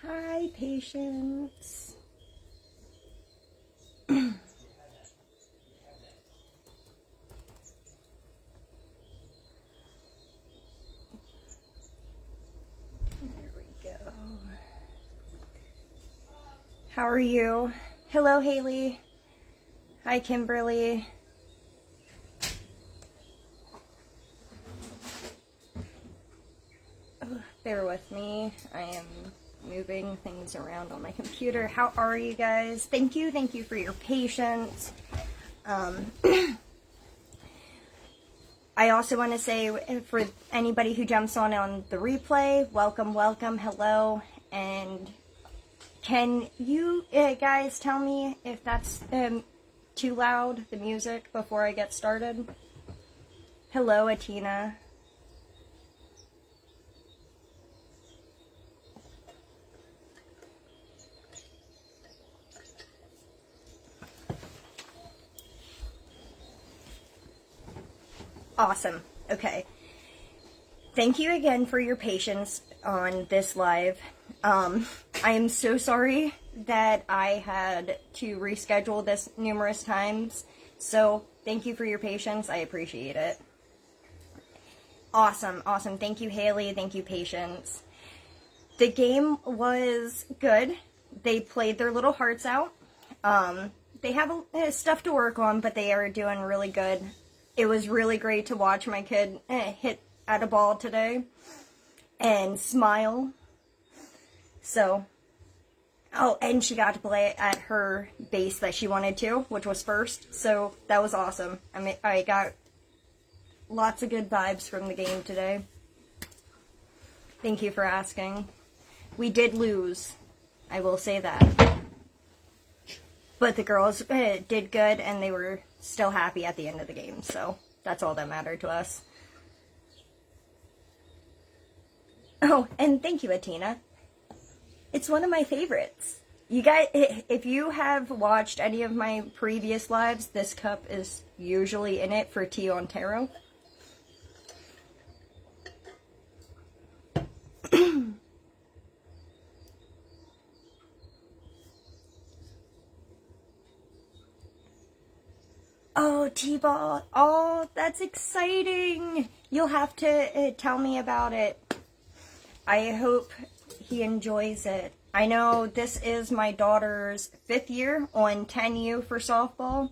Hi, Patience. There we go. How are you? Hello, Haley. Hi, Kimberly. Bear with me. I am moving things around on my computer. How are you guys? Thank you for your patience. I also want to say, for anybody who jumps on the replay, welcome, hello, and can you guys tell me if that's too loud, the music, before I get started? Hello, Atina. Awesome. Okay. Thank you again for your patience on this live. I am so sorry that I had to reschedule this numerous times. So thank you for your patience. I appreciate it. Awesome. Thank you, Haley. Thank you, Patience. The game was good. They played their little hearts out. They have stuff to work on, but they are doing really good. It was really great to watch my kid hit at a ball today and smile. So, oh, and she got to play at her base that she wanted to, which was first. So that was awesome. I got lots of good vibes from the game today. Thank you for asking. We did lose, I will say that. But the girls did good, and they were still happy at the end of the game, so that's all that mattered to us. Oh, and thank you, Atina. It's one of my favorites. You guys, if you have watched any of my previous lives, this cup is usually in it for tea on tarot. Oh, T-Ball. Oh, that's exciting. You'll have to tell me about it. I hope he enjoys it. I know this is my daughter's 5th year on 10U for softball.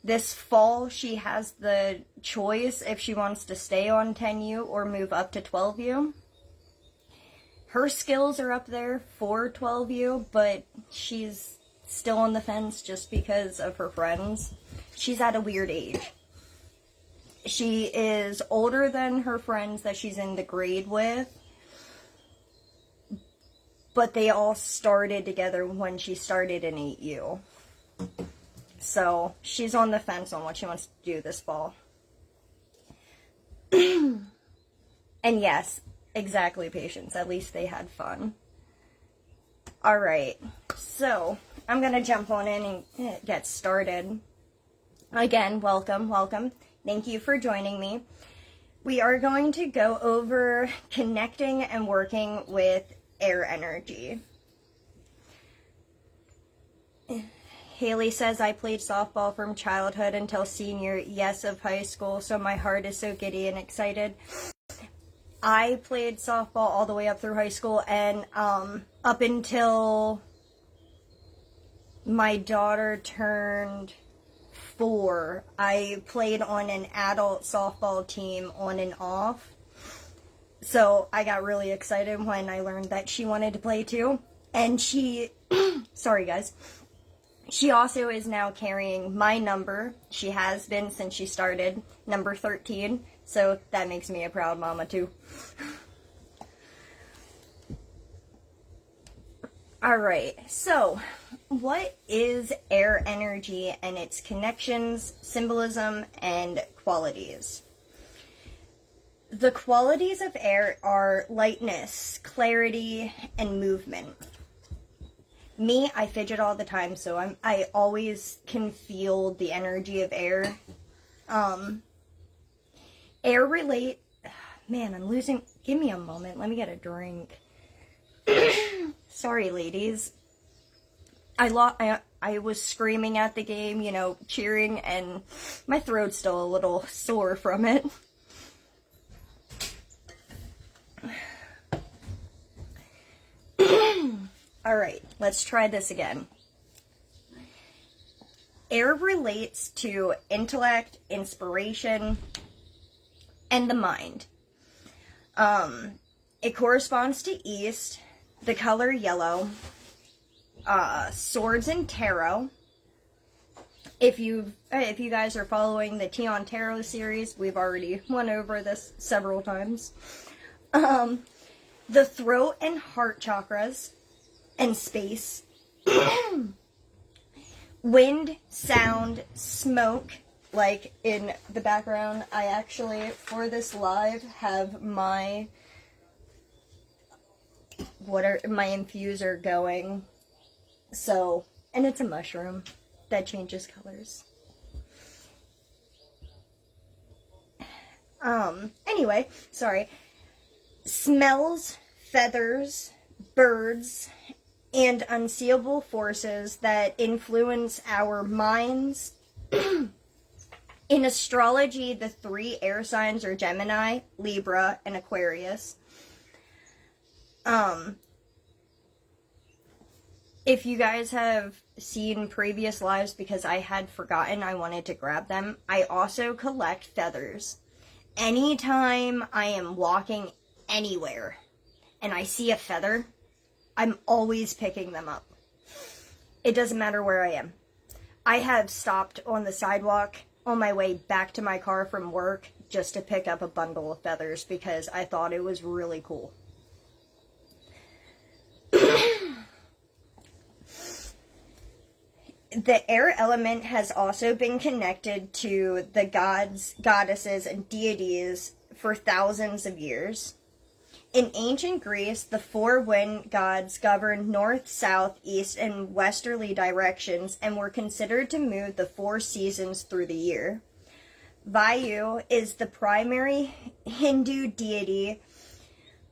This fall, she has the choice if she wants to stay on 10U or move up to 12U. Her skills are up there for 12U, but she's still on the fence just because of her friends. She's at a weird age. She is older than her friends that she's in the grade with, but they all started together when she started in 8U. So she's on the fence on what she wants to do this fall. And yes, exactly, Patience. At least they had fun. Alright, so I'm going to jump on in and get started. Again, welcome. Thank you for joining me. We are going to go over connecting and working with air energy. Haley says, I played softball from childhood until senior yes of high school, so my heart is so giddy and excited. I played softball all the way up through high school, and up until my daughter turned 4, I played on an adult softball team on and off. So I got really excited when I learned that she wanted to play too. And she, sorry guys, She also is now carrying my number. She has been since she started, number 13. So that makes me a proud mama too. Alright, so what is air energy and its connections, symbolism, and qualities? The qualities of air are lightness, clarity, and movement. Me, I fidget all the time, so I always can feel the energy of air. Air relate... Man, I'm losing... Give me a moment. Let me get a drink. Sorry, ladies. I was screaming at the game, you know, cheering, and my throat's still a little sore from it. Alright, let's try this again. Air relates to intellect, inspiration, and the mind. It corresponds to East, the color yellow, swords and tarot. If you guys are following the Tion Tarot series, we've already went over this several times. The throat and heart chakras, and space. Wind, sound, smoke, like in the background. I actually, for this live, have my infuser going. So, and it's a mushroom that changes colors. Anyway, sorry. Smells, feathers, birds, and unseeable forces that influence our minds. In astrology, the 3 air signs are Gemini, Libra, and Aquarius. If you guys have seen previous lives, because I had forgotten, I wanted to grab them, I also collect feathers. Anytime I am walking anywhere and I see a feather, I'm always picking them up. It doesn't matter where I am. I have stopped on the sidewalk on my way back to my car from work just to pick up a bundle of feathers because I thought it was really cool. The air element has also been connected to the gods, goddesses, and deities for thousands of years. In ancient Greece, the 4 wind gods governed north, south, east, and westerly directions and were considered to move the 4 seasons through the year. Vayu is the primary Hindu deity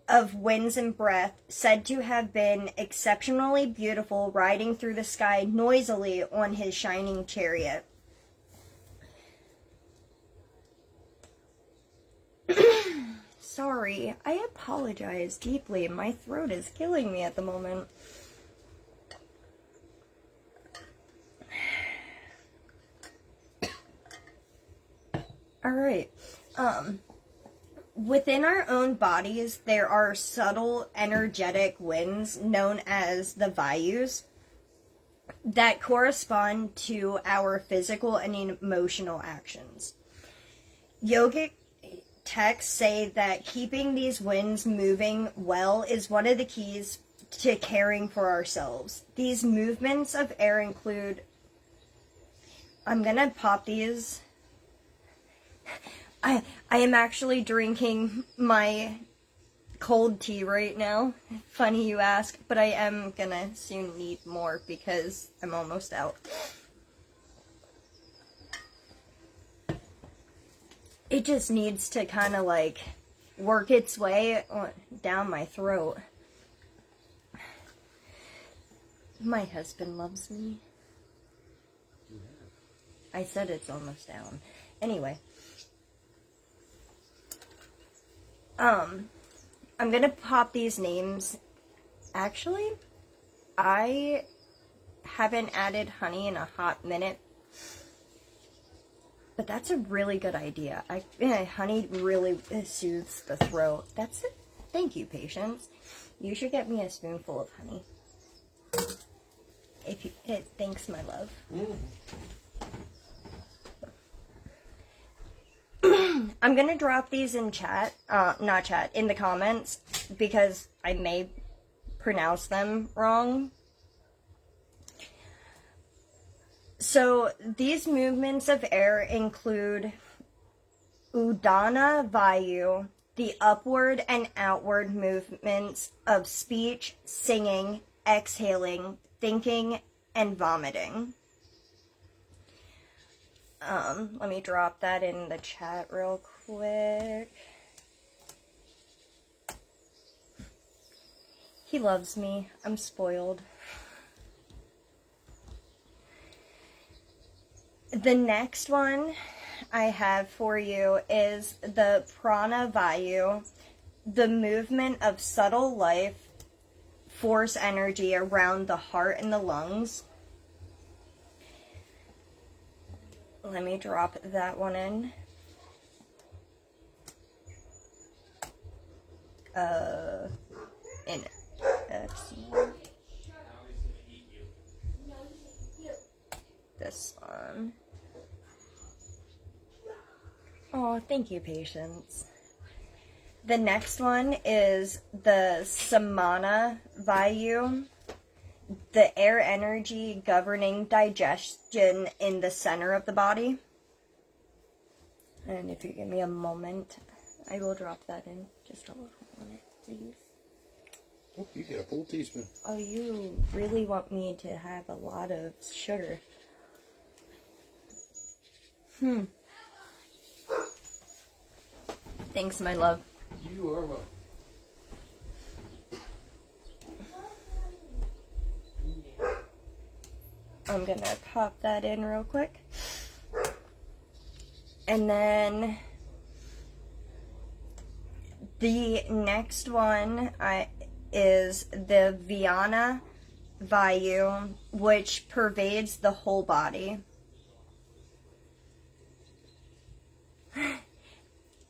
of winds and breath, said to have been exceptionally beautiful, riding through the sky noisily on his shining chariot. Sorry, I apologize deeply. My throat is killing me at the moment. Alright, within our own bodies, there are subtle energetic winds known as the Vayus that correspond to our physical and emotional actions. Yogic texts say that keeping these winds moving well is one of the keys to caring for ourselves. These movements of air include... I'm gonna pop these. I am actually drinking my cold tea right now. Funny you ask, but I am gonna soon need more because I'm almost out. It just needs to kind of like work its way down my throat. My husband loves me. I said it's almost down. Anyway. I'm gonna pop these names. Actually, I haven't added honey in a hot minute. But that's a really good idea. Honey really soothes the throat. That's it. Thank you, Patience. You should get me a spoonful of honey. Thanks, my love. I'm gonna drop these in chat, not chat, in the comments, because I may pronounce them wrong. So, these movements of air include Udana Vayu, the upward and outward movements of speech, singing, exhaling, thinking, and vomiting. Let me drop that in the chat real quick. He loves me. I'm spoiled. The next one I have for you is the Prana Vayu, the movement of subtle life, force energy around the heart and the lungs. Let me drop that one in. This one. Oh, thank you, Patience. The next one is the Samana Vayu, the air energy governing digestion in the center of the body. And if you give me a moment, I will drop that in. Just a little minute, please. Oh, you get a full teaspoon. Oh, you really want me to have a lot of sugar. Thanks, my love. You are welcome. I'm gonna pop that in real quick. And then the next one is the Vyana Vayu, which pervades the whole body.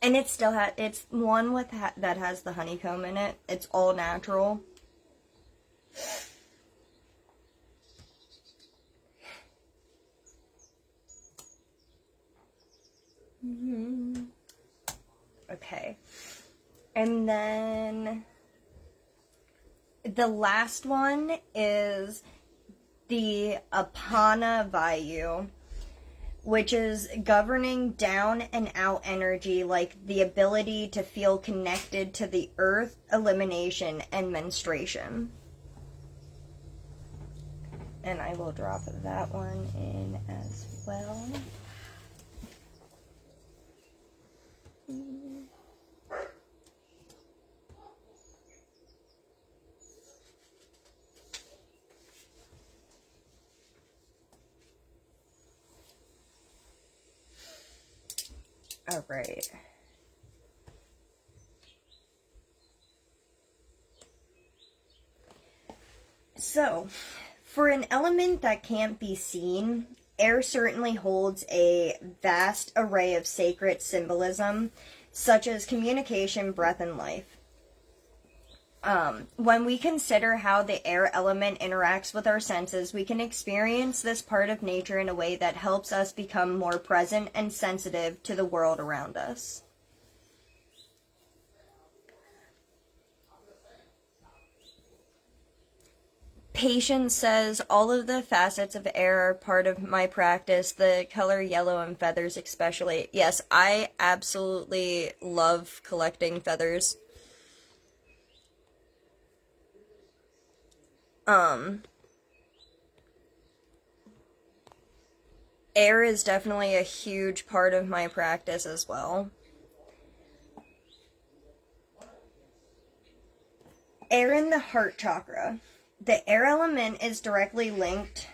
And it still it's one with that has the honeycomb in it. It's all natural. Okay. And then the last one is the Apana Vayu, which is governing down and out energy, like the ability to feel connected to the earth, elimination, and menstruation. And I will drop that one in as well. All right. So, for an element that can't be seen, air certainly holds a vast array of sacred symbolism, such as communication, breath, and life. When we consider how the air element interacts with our senses, we can experience this part of nature in a way that helps us become more present and sensitive to the world around us. Patience says, all of the facets of air are part of my practice, the color yellow and feathers especially. Yes, I absolutely love collecting feathers. Air is definitely a huge part of my practice as well. Air in the heart chakra. The air element is directly linked.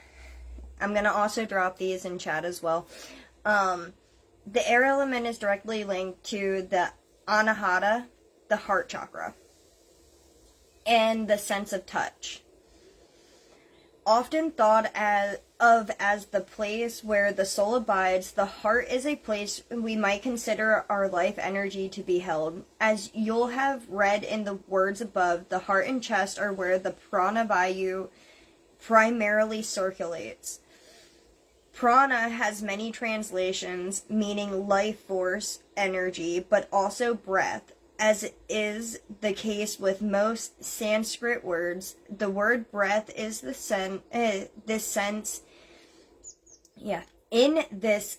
I'm going to also drop these in chat as well. The air element is directly linked to the anahata, the heart chakra, and the sense of touch. Often thought of as the place where the soul abides, the heart is a place we might consider our life energy to be held. As you'll have read in the words above, the heart and chest are where the prana vayu primarily circulates. Prana has many translations, meaning life force, energy, but also breath. As is the case with most Sanskrit words, the word breath is in this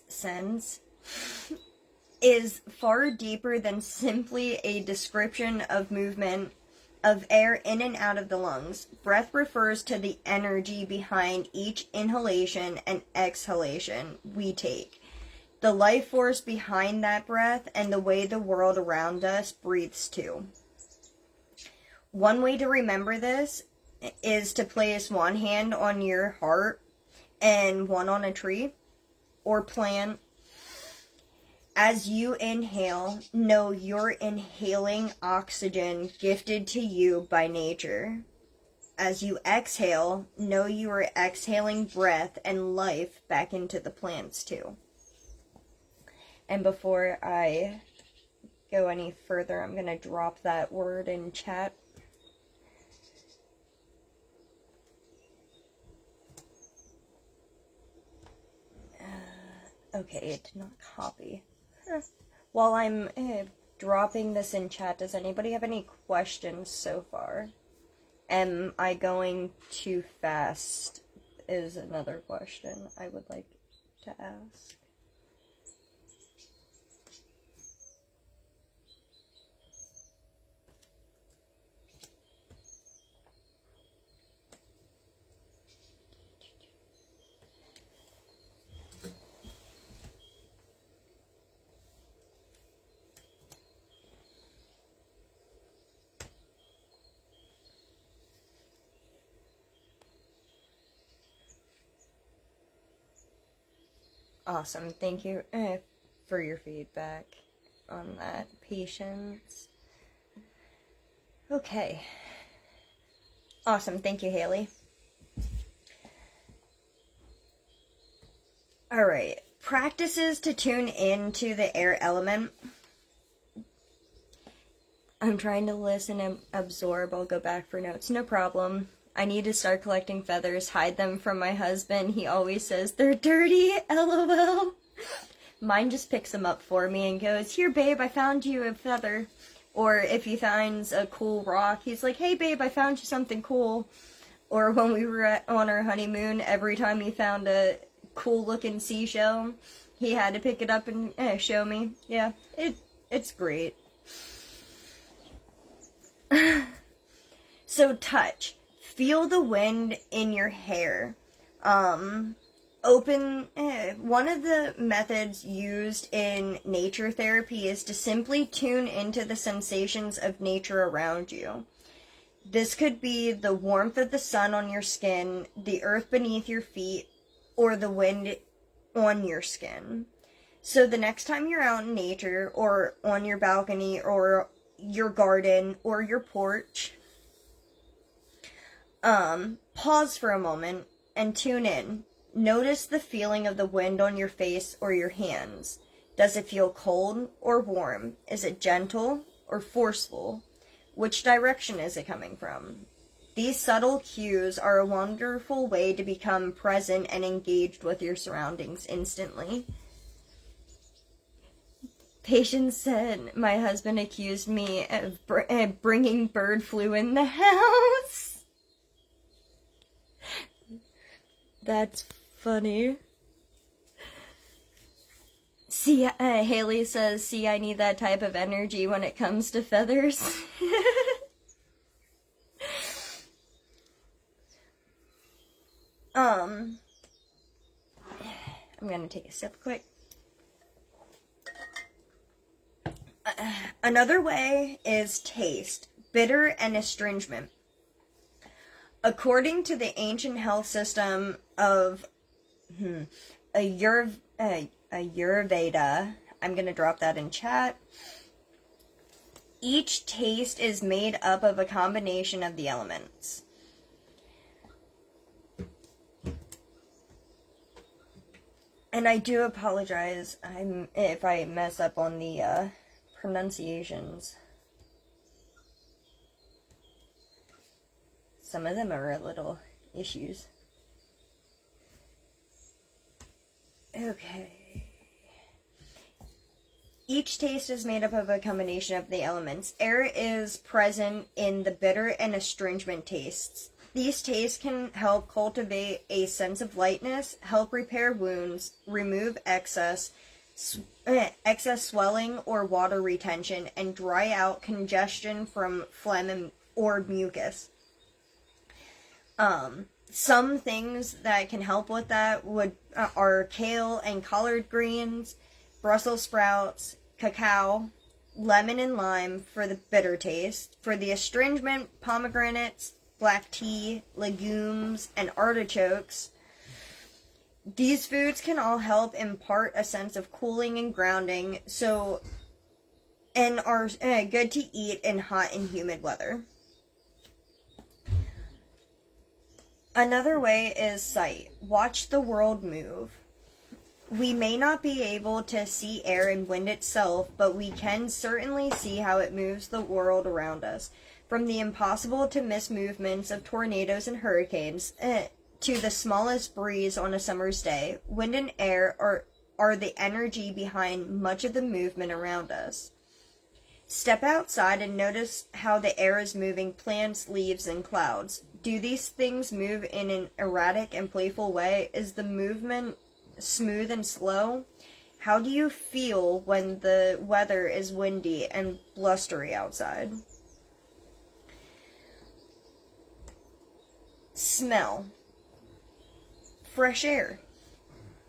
sense, is far deeper than simply a description of movement of air in and out of the lungs. Breath refers to the energy behind each inhalation and exhalation we take, the life force behind that breath, and the way the world around us breathes too. One way to remember this is to place one hand on your heart and one on a tree or plant. As you inhale, know you're inhaling oxygen gifted to you by nature. As you exhale, know you are exhaling breath and life back into the plants too. And before I go any further, I'm going to drop that word in chat. Okay, it did not copy. While I'm dropping this in chat, does anybody have any questions so far? Am I going too fast? Is another question I would like to ask. Awesome. Thank you for your feedback on that. Patience. Okay. Awesome. Thank you, Haley. Alright. Practices to tune into the air element. I'm trying to listen and absorb. I'll go back for notes. No problem. I need to start collecting feathers, hide them from my husband. He always says they're dirty, LOL. Mine just picks them up for me and goes, here babe, I found you a feather. Or if he finds a cool rock, he's like, hey babe, I found you something cool. Or when we were on our honeymoon, every time he found a cool looking seashell, he had to pick it up and show me. Yeah, it's great. So touch. Feel the wind in your hair. One of the methods used in nature therapy is to simply tune into the sensations of nature around you. This could be the warmth of the sun on your skin, the earth beneath your feet, or the wind on your skin. So the next time you're out in nature, or on your balcony, or your garden, or your porch, pause for a moment and tune in. Notice the feeling of the wind on your face or your hands. Does it feel cold or warm? Is it gentle or forceful? Which direction is it coming from? These subtle cues are a wonderful way to become present and engaged with your surroundings instantly. Patience said, my husband accused me of bringing bird flu in the house. That's funny. See, Haley says, see, I need that type of energy when it comes to feathers. I'm gonna take a sip quick. Another way is taste, bitter and astringent. According to the ancient health system of Ayurveda, I'm going to drop that in chat, each taste is made up of a combination of the elements. And I do apologize if I mess up on the pronunciations. Some of them are a little issues. Okay. Each taste is made up of a combination of the elements. Air is present in the bitter and astringent tastes. These tastes can help cultivate a sense of lightness, help repair wounds, remove excess swelling or water retention, and dry out congestion from phlegm or mucus. Some things that can help with that are kale and collard greens, Brussels sprouts, cacao, lemon and lime for the bitter taste. For the astringent, pomegranates, black tea, legumes, and artichokes. These foods can all help impart a sense of cooling and grounding, and are good to eat in hot and humid weather. Another way is sight. Watch the world move. We may not be able to see air and wind itself, but we can certainly see how it moves the world around us. From the impossible to miss movements of tornadoes and hurricanes, to the smallest breeze on a summer's day, wind and air are the energy behind much of the movement around us. Step outside and notice how the air is moving plants, leaves, and clouds. Do these things move in an erratic and playful way? Is the movement smooth and slow? How do you feel when the weather is windy and blustery outside? Smell. Fresh air.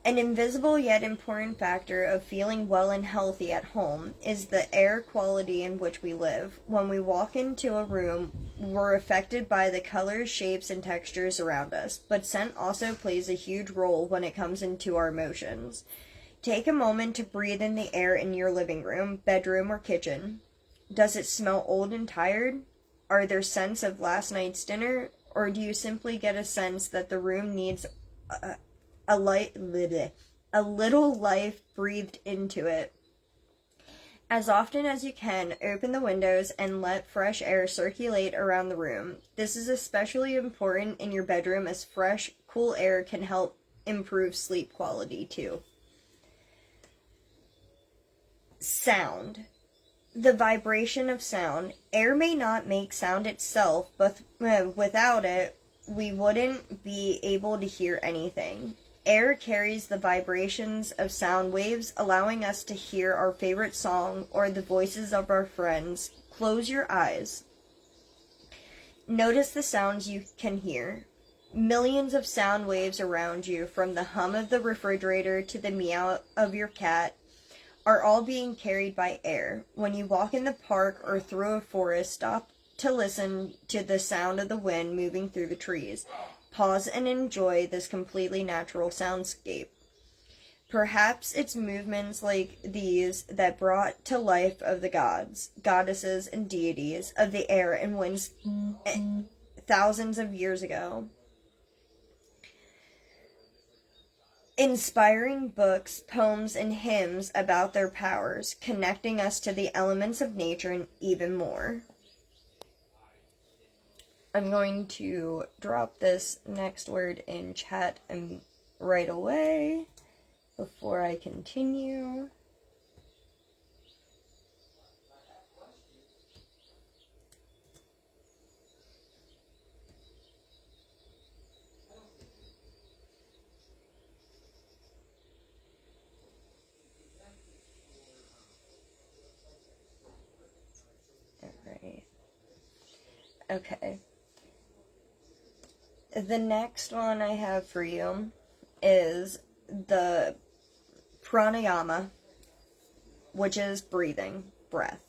An invisible yet important factor of feeling well and healthy at home is the air quality in which we live. When we walk into a room, we're affected by the colors, shapes, and textures around us, but scent also plays a huge role when it comes into our emotions. Take a moment to breathe in the air in your living room, bedroom, or kitchen. Does it smell old and tired? Are there scents of last night's dinner? Or do you simply get a sense that the room needs a little life breathed into it? As often as you can, open the windows and let fresh air circulate around the room. This is especially important in your bedroom, as fresh, cool air can help improve sleep quality too. Sound. The vibration of sound. Air may not make sound itself, but without it, we wouldn't be able to hear anything. Air carries the vibrations of sound waves, allowing us to hear our favorite song or the voices of our friends. Close your eyes. Notice the sounds you can hear. Millions of sound waves around you, from the hum of the refrigerator to the meow of your cat, are all being carried by air. When you walk in the park or through a forest, stop to listen to the sound of the wind moving through the trees. Pause and enjoy this completely natural soundscape. Perhaps it's movements like these that brought to life of the gods, goddesses, and deities of the air and winds thousands of years ago. Inspiring books, poems, and hymns about their powers, connecting us to the elements of nature and even more. I'm going to drop this next word in chat right away before I continue. Alright. Okay. The next one I have for you is the pranayama, which is breath.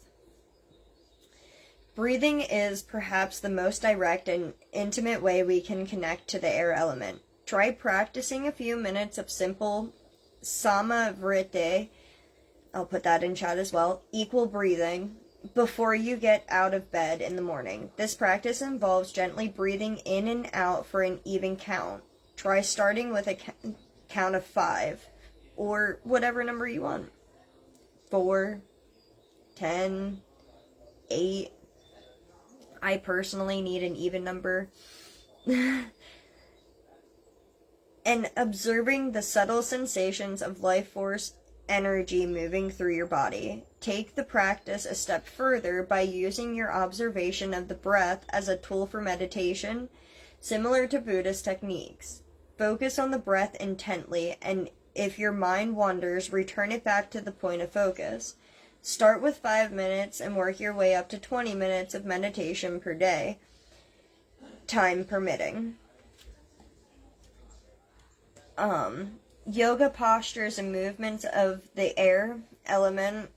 Breathing is perhaps the most direct and intimate way we can connect to the air element. Try practicing a few minutes of simple samavriti, I'll put that in chat as well, equal breathing, before you get out of bed in the morning. This practice involves gently breathing in and out for an even count. Try starting with a count of 5, or whatever number you want. 4, 10, 8. I personally need an even number. and observing the subtle sensations of life force energy moving through your body. Take the practice a step further by using your observation of the breath as a tool for meditation, similar to Buddhist techniques. Focus on the breath intently, and if your mind wanders, return it back to the point of focus. Start with 5 minutes and work your way up to 20 minutes of meditation per day, time permitting. Yoga postures and movements of the air element,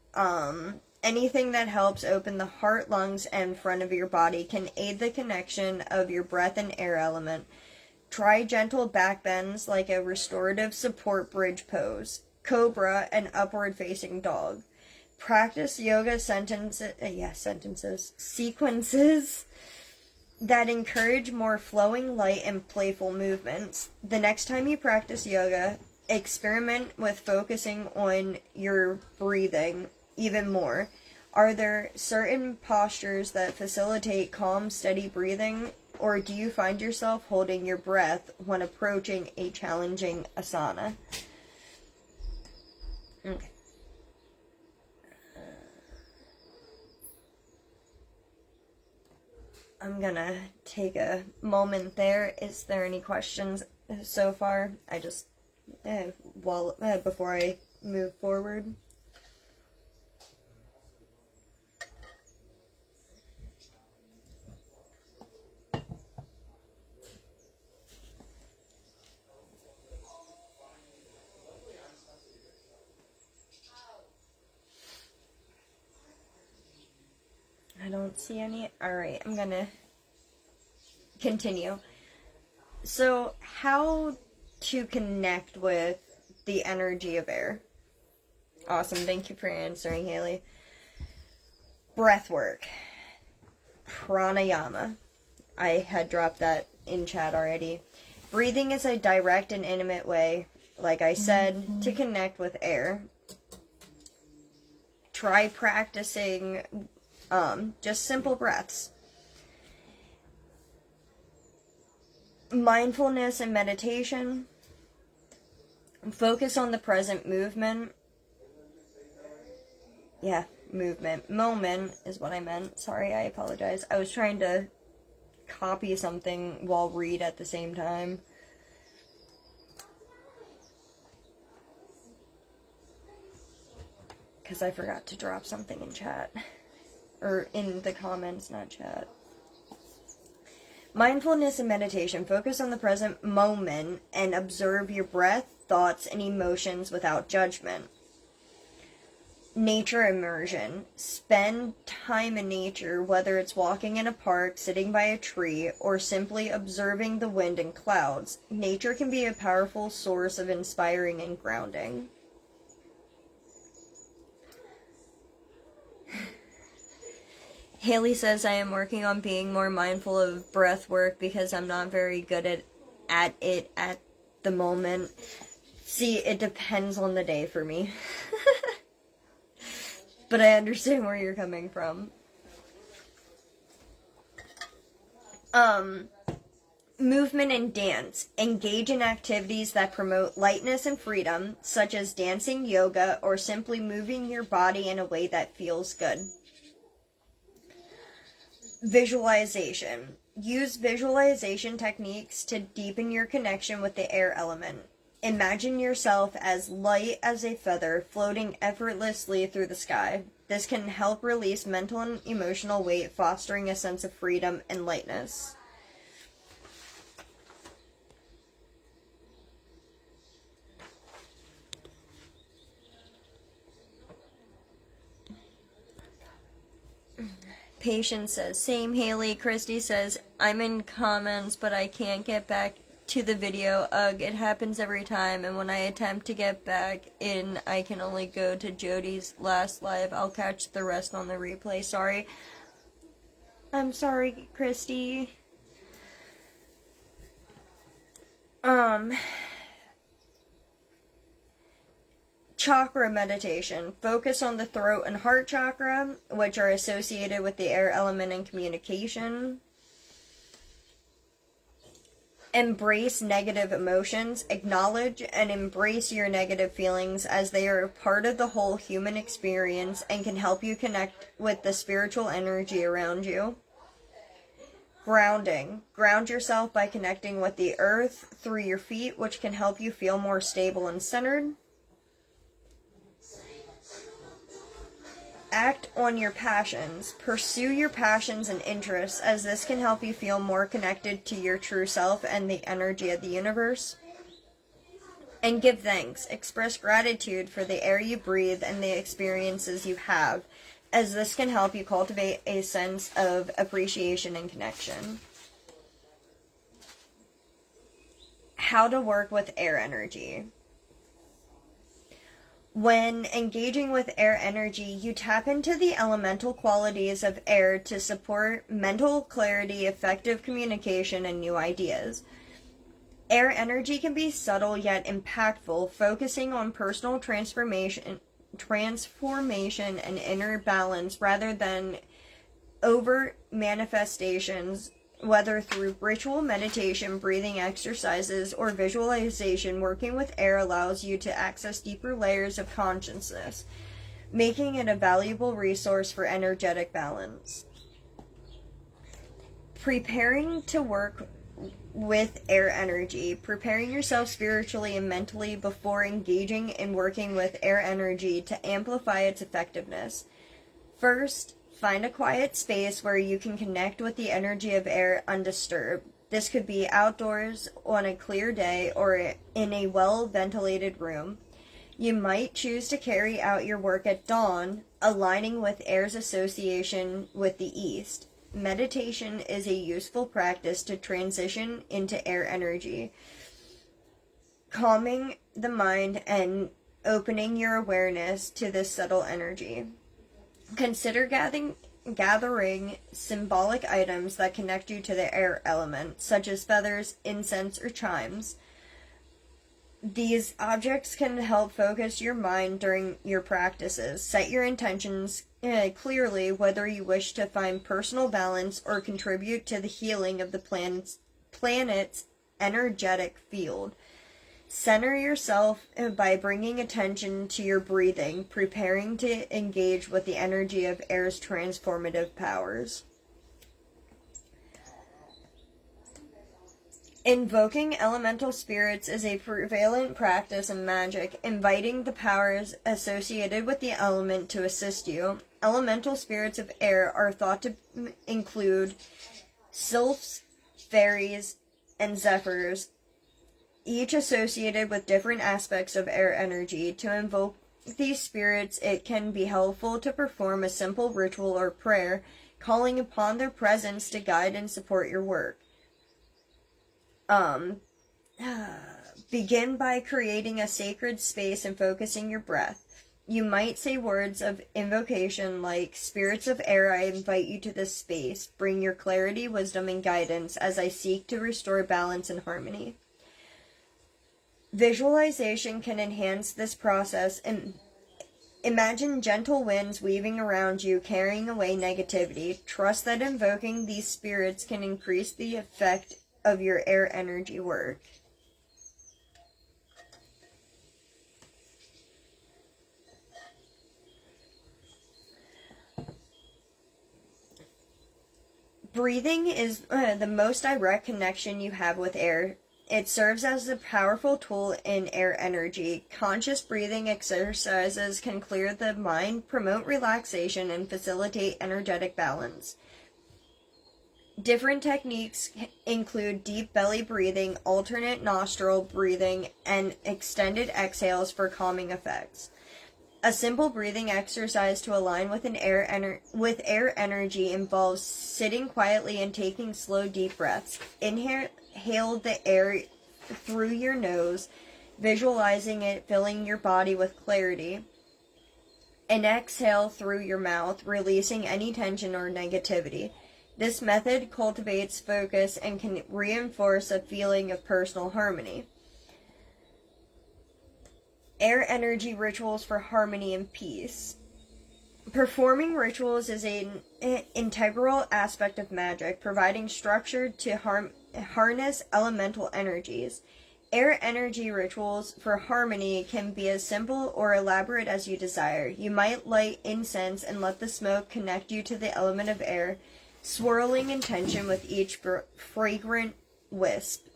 anything that helps open the heart, lungs, and front of your body can aid the connection of your breath and air element. Try gentle back bends like a restorative support bridge pose, cobra, and upward facing dog. Practice yoga sequences that encourage more flowing, light, and playful movements. The next time you practice yoga, experiment with focusing on your breathing even more. Are there certain postures that facilitate calm, steady breathing, or do you find yourself holding your breath when approaching a challenging asana? Okay. I'm gonna take a moment there. Is there any questions so far? I just, before I move forward. I don't see any. Alright, I'm gonna continue. So, how to connect with the energy of air? Awesome, thank you for answering, Haley. Breath work. Pranayama. I had dropped that in chat already. Breathing is a direct and intimate way, like I said, to connect with air. Try practicing just simple breaths. Mindfulness and meditation. Focus on the present movement. Yeah, movement. Moment is what I meant. Sorry, I apologize. I was trying to copy something while read at the same time. Because I forgot to drop something in chat. Or in the comments, not chat. Mindfulness and meditation. Focus on the present moment and observe your breath, thoughts, and emotions without judgment. Nature immersion. Spend time in nature, whether it's walking in a park, sitting by a tree, or simply observing the wind and clouds. Nature can be a powerful source of inspiring and grounding. Haley says, I am working on being more mindful of breath work because I'm not very good at it at the moment. See, it depends on the day for me. But I understand where you're coming from. Movement and dance. Engage in activities that promote lightness and freedom, such as dancing, yoga, or simply moving your body in a way that feels good. Visualization. Use visualization techniques to deepen your connection with the air element. Imagine yourself as light as a feather floating effortlessly through the sky. This can help release mental and emotional weight, fostering a sense of freedom and lightness. Patience says, same. Haley. Christy says, I'm in comments, but I can't get back to the video. Ugh, it happens every time, and when I attempt to get back in, I can only go to Jody's last live. I'll catch the rest on the replay. Sorry. I'm sorry, Christy. Chakra meditation. Focus on the throat and heart chakra, which are associated with the air element and communication. Embrace negative emotions. Acknowledge and embrace your negative feelings as they are a part of the whole human experience and can help you connect with the spiritual energy around you. Grounding. Ground yourself by connecting with the earth through your feet, which can help you feel more stable and centered. Act on your passions. Pursue your passions and interests, as this can help you feel more connected to your true self and the energy of the universe. And give thanks. Express gratitude for the air you breathe and the experiences you have, as this can help you cultivate a sense of appreciation and connection. How to work with air energy. When engaging with air energy, you tap into the elemental qualities of air to support mental clarity, effective communication, and new ideas. Air energy can be subtle yet impactful, focusing on personal transformation and inner balance rather than overt manifestations. Whether through ritual meditation, breathing exercises, or visualization, working with air allows you to access deeper layers of consciousness, making it a valuable resource for energetic balance. Preparing to work with air energy. Preparing yourself spiritually and mentally before engaging in working with air energy to amplify its effectiveness. First, find a quiet space where you can connect with the energy of air undisturbed. This could be outdoors on a clear day or in a well-ventilated room. You might choose to carry out your work at dawn, aligning with air's association with the east. Meditation is a useful practice to transition into air energy, calming the mind and opening your awareness to this subtle energy. Consider gathering symbolic items that connect you to the air element, such as feathers, incense, or chimes. These objects can help focus your mind during your practices. Set your intentions clearly, whether you wish to find personal balance or contribute to the healing of the planet's energetic field. Center yourself by bringing attention to your breathing, preparing to engage with the energy of air's transformative powers. Invoking elemental spirits is a prevalent practice in magic, inviting the powers associated with the element to assist you. Elemental spirits of air are thought to include sylphs, fairies, and zephyrs, each associated with different aspects of air energy. To invoke these spirits, it can be helpful to perform a simple ritual or prayer, calling upon their presence to guide and support your work. Begin by creating a sacred space and focusing your breath. You might say words of invocation like, "Spirits of air, I invite you to this space. Bring your clarity, wisdom, and guidance as I seek to restore balance and harmony." Visualization can enhance this process, and imagine gentle winds weaving around you, carrying away negativity. Trust that invoking these spirits can increase the effect of your air energy work. Breathing is the most direct connection you have with air. It serves as a powerful tool in air energy. Conscious breathing exercises can clear the mind, promote relaxation, and facilitate energetic balance. Different techniques include deep belly breathing, alternate nostril breathing, and extended exhales for calming effects. A simple breathing exercise to align with air energy involves sitting quietly and taking slow, deep breaths. Inhale the air through your nose, visualizing it filling your body with clarity. And exhale through your mouth, releasing any tension or negativity. This method cultivates focus and can reinforce a feeling of personal harmony. Air energy rituals for harmony and peace. Performing rituals is an integral aspect of magic, providing structure to harness elemental energies. Air energy rituals for harmony can be as simple or elaborate as you desire. You might light incense and let the smoke connect you to the element of air, swirling in tension with each fragrant wisp.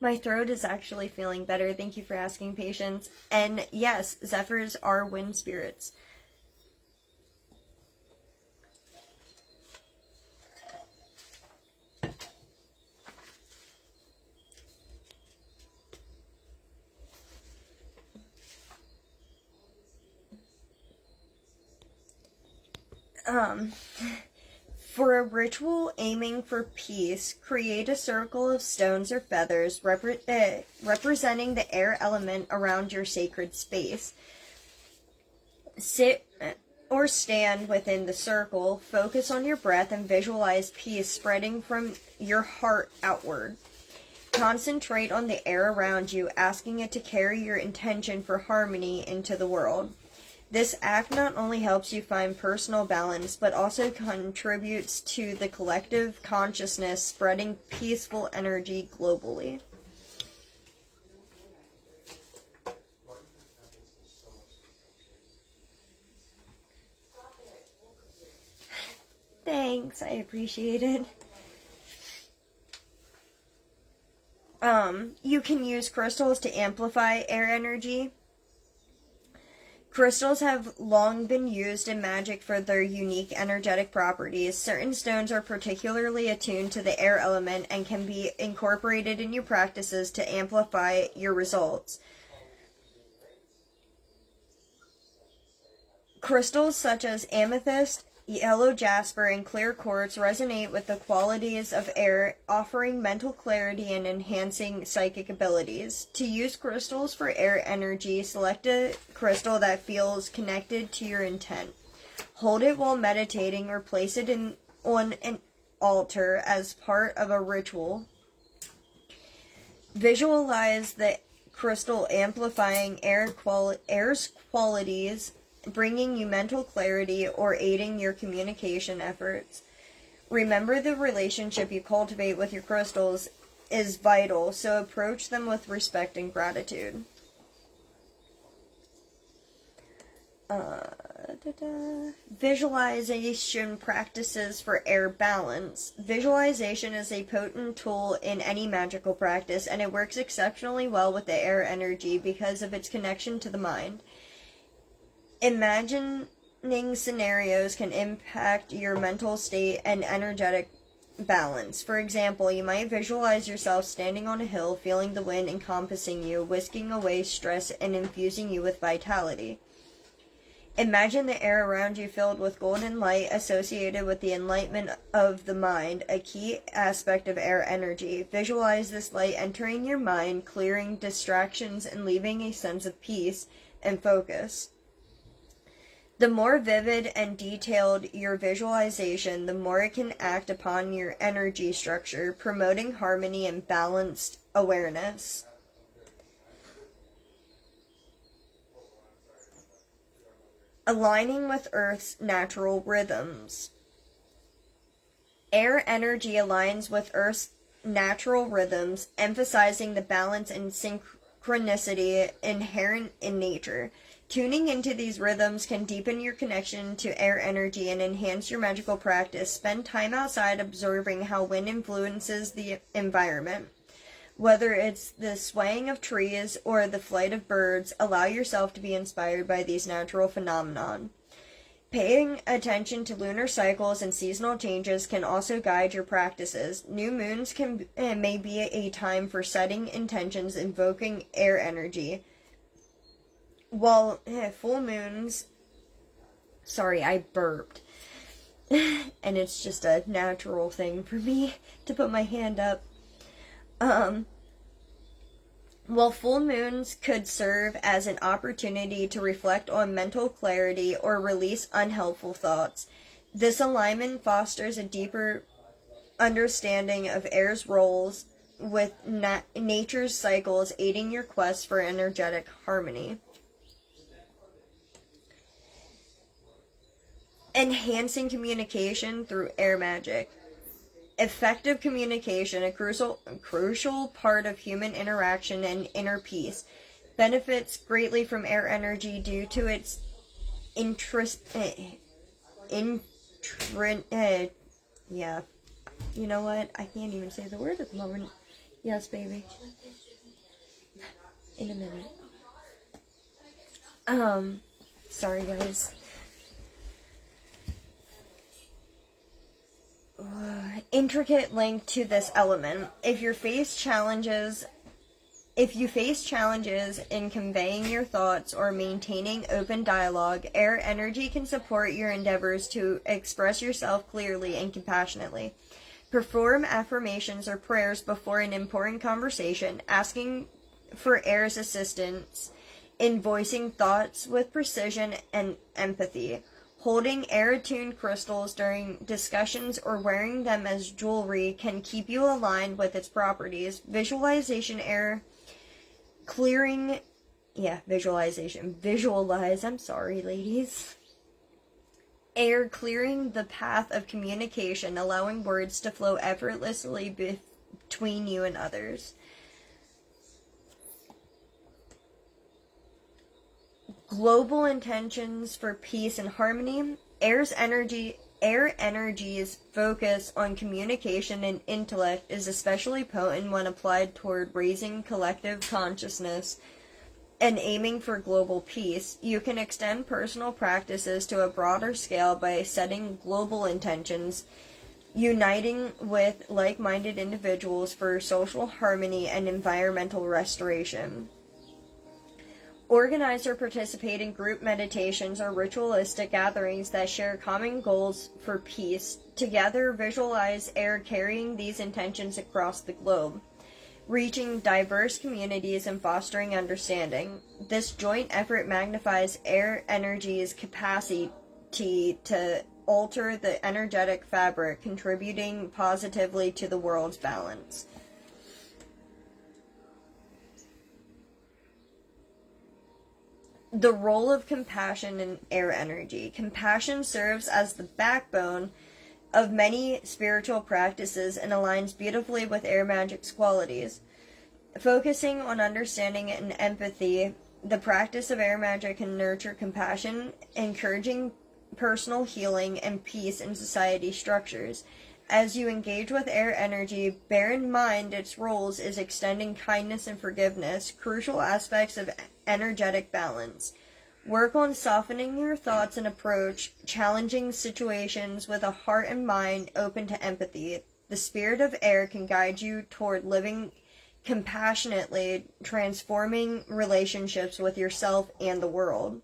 My throat is actually feeling better. Thank you for asking, Patience. And yes, zephyrs are wind spirits. For a ritual aiming for peace, create a circle of stones or feathers representing the air element around your sacred space. Sit or stand within the circle, focus on your breath, and visualize peace spreading from your heart outward. Concentrate on the air around you, asking it to carry your intention for harmony into the world. This act not only helps you find personal balance, but also contributes to the collective consciousness, spreading peaceful energy globally. Thanks, I appreciate it. You can use crystals to amplify air energy. Crystals have long been used in magic for their unique energetic properties. Certain stones are particularly attuned to the air element and can be incorporated in your practices to amplify your results. Crystals such as amethyst, yellow jasper, and clear quartz resonate with the qualities of air, offering mental clarity and enhancing psychic abilities. To use crystals for air energy, select a crystal that feels connected to your intent. Hold it while meditating or place it on an altar as part of a ritual. Visualize the crystal amplifying air's qualities, bringing you mental clarity or aiding your communication efforts. Remember, the relationship you cultivate with your crystals is vital, so approach them with respect and gratitude. Visualization practices for air balance. Visualization is a potent tool in any magical practice, and it works exceptionally well with the air energy because of its connection to the mind. Imagining scenarios can impact your mental state and energetic balance. For example, you might visualize yourself standing on a hill, feeling the wind encompassing you, whisking away stress and infusing you with vitality. Imagine the air around you filled with golden light associated with the enlightenment of the mind, a key aspect of air energy. Visualize this light entering your mind, clearing distractions and leaving a sense of peace and focus. The more vivid and detailed your visualization, the more it can act upon your energy structure, promoting harmony and balanced awareness. Aligning with Earth's natural rhythms. Air energy aligns with Earth's natural rhythms, emphasizing the balance and synchronicity inherent in nature. Tuning into these rhythms can deepen your connection to air energy and enhance your magical practice. Spend time outside observing how wind influences the environment. Whether it's the swaying of trees or the flight of birds, allow yourself to be inspired by these natural phenomena. Paying attention to lunar cycles and seasonal changes can also guide your practices. New moons may be a time for setting intentions, invoking air energy. While full moons, sorry, I burped, and it's just a natural thing for me to put my hand up. While full moons could serve as an opportunity to reflect on mental clarity or release unhelpful thoughts, this alignment fosters a deeper understanding of air's roles with nature's cycles, aiding your quest for energetic harmony. Enhancing communication through air magic. Effective communication, a crucial part of human interaction and inner peace, benefits greatly from air energy due to its yeah. You know what? I can't even say the word at the moment. Yes, baby. In a minute. Sorry guys. Intricate link to this element. If you face challenges in conveying your thoughts or maintaining open dialogue, air energy can support your endeavors to express yourself clearly and compassionately. Perform affirmations or prayers before an important conversation, asking for air's assistance in voicing thoughts with precision and empathy. Holding air-attuned crystals during discussions or wearing them as jewelry can keep you aligned with its properties. Visualization air clearing... Visualize, I'm sorry, ladies. Air clearing the path of communication, allowing words to flow effortlessly between you and others. Global intentions for peace and harmony. Air energy's focus on communication and intellect is especially potent when applied toward raising collective consciousness and aiming for global peace. You can extend personal practices to a broader scale by setting global intentions, uniting with like-minded individuals for social harmony and environmental restoration. Organize or participate in group meditations or ritualistic gatherings that share common goals for peace. Together, visualize air carrying these intentions across the globe, reaching diverse communities and fostering understanding. This joint effort magnifies air energy's capacity to alter the energetic fabric, contributing positively to the world's balance. The role of compassion in air energy. Compassion serves as the backbone of many spiritual practices and aligns beautifully with air magic's qualities. Focusing on understanding and empathy, the practice of air magic can nurture compassion, encouraging personal healing and peace in society structures. As you engage with air energy, bear in mind its roles is extending kindness and forgiveness, crucial aspects of energetic balance. Work on softening your thoughts and approach challenging situations with a heart and mind open to empathy. The spirit of air can guide you toward living compassionately, transforming relationships with yourself and the world.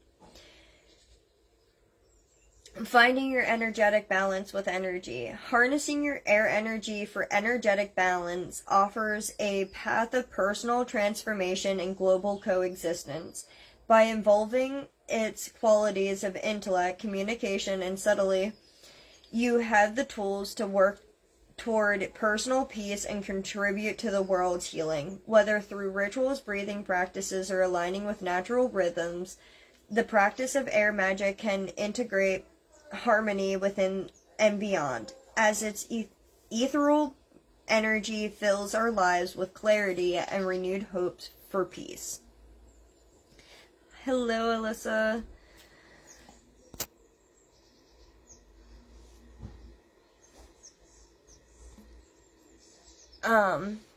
Finding your energetic balance with energy. Harnessing your air energy for energetic balance offers a path of personal transformation and global coexistence. By involving its qualities of intellect, communication, and subtlety, you have the tools to work toward personal peace and contribute to the world's healing. Whether through rituals, breathing practices, or aligning with natural rhythms, the practice of air magic can integrate harmony within and beyond, as its ethereal energy fills our lives with clarity and renewed hopes for peace. Hello, Alyssa.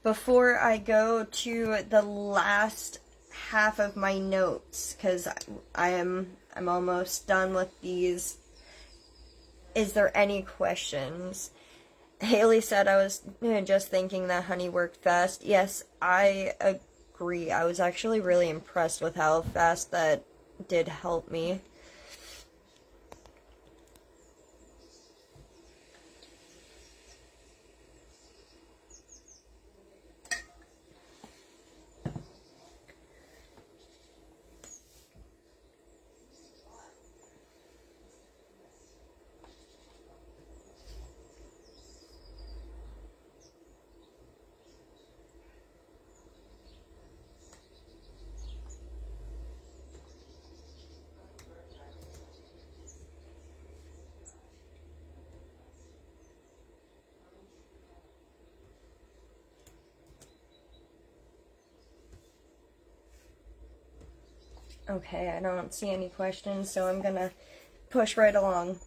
Before I go to the last half of my notes, because I'm almost done with these. Is there any questions? Haley said I was just thinking that honey worked fast. Yes, I agree. I was actually really impressed with how fast that did help me. Okay, I don't see any questions, so I'm gonna push right along.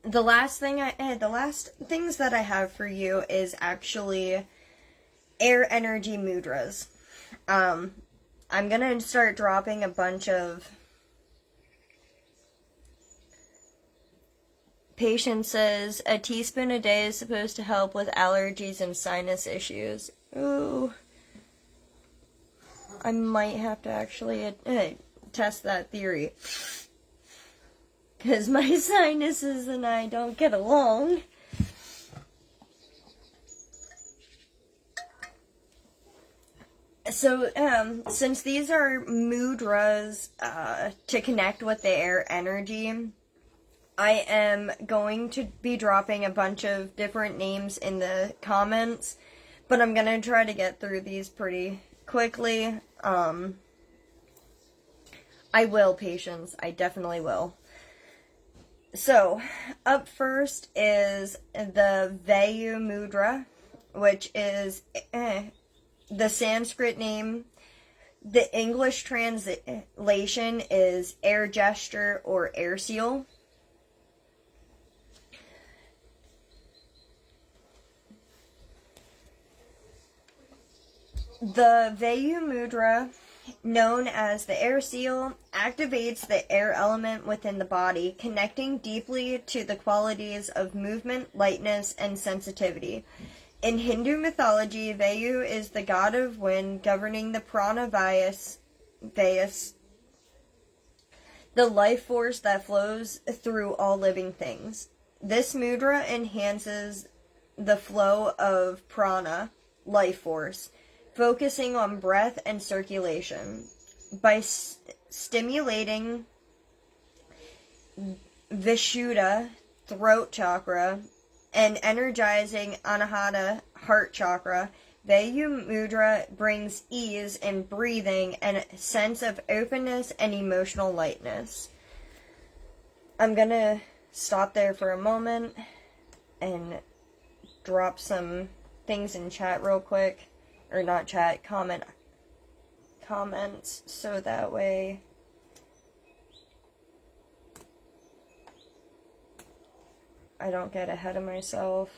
The last things that I have for you is actually air energy mudras. I'm gonna start dropping a bunch of Patient says a teaspoon a day is supposed to help with allergies and sinus issues. Ooh. I might have to actually test that theory. Because my sinuses and I don't get along. So, since these are mudras to connect with the air energy, I am going to be dropping a bunch of different names in the comments, but I'm going to try to get through these pretty quickly. I will, Patience. I definitely will. So, up first is the Vayu Mudra, which is the Sanskrit name. The English translation is air gesture or air seal. The Vayu Mudra, known as the air seal, activates the air element within the body, connecting deeply to the qualities of movement, lightness, and sensitivity. In Hindu mythology, Vayu is the god of wind governing the prana vayas, the life force that flows through all living things. This mudra enhances the flow of prana, life force, focusing on breath and circulation. By stimulating Vishuddha, throat chakra, and energizing Anahata, heart chakra, Vayu Mudra brings ease in breathing and a sense of openness and emotional lightness. I'm gonna stop there for a moment and drop some things in chat real quick. Or not chat, comments, so that way I don't get ahead of myself.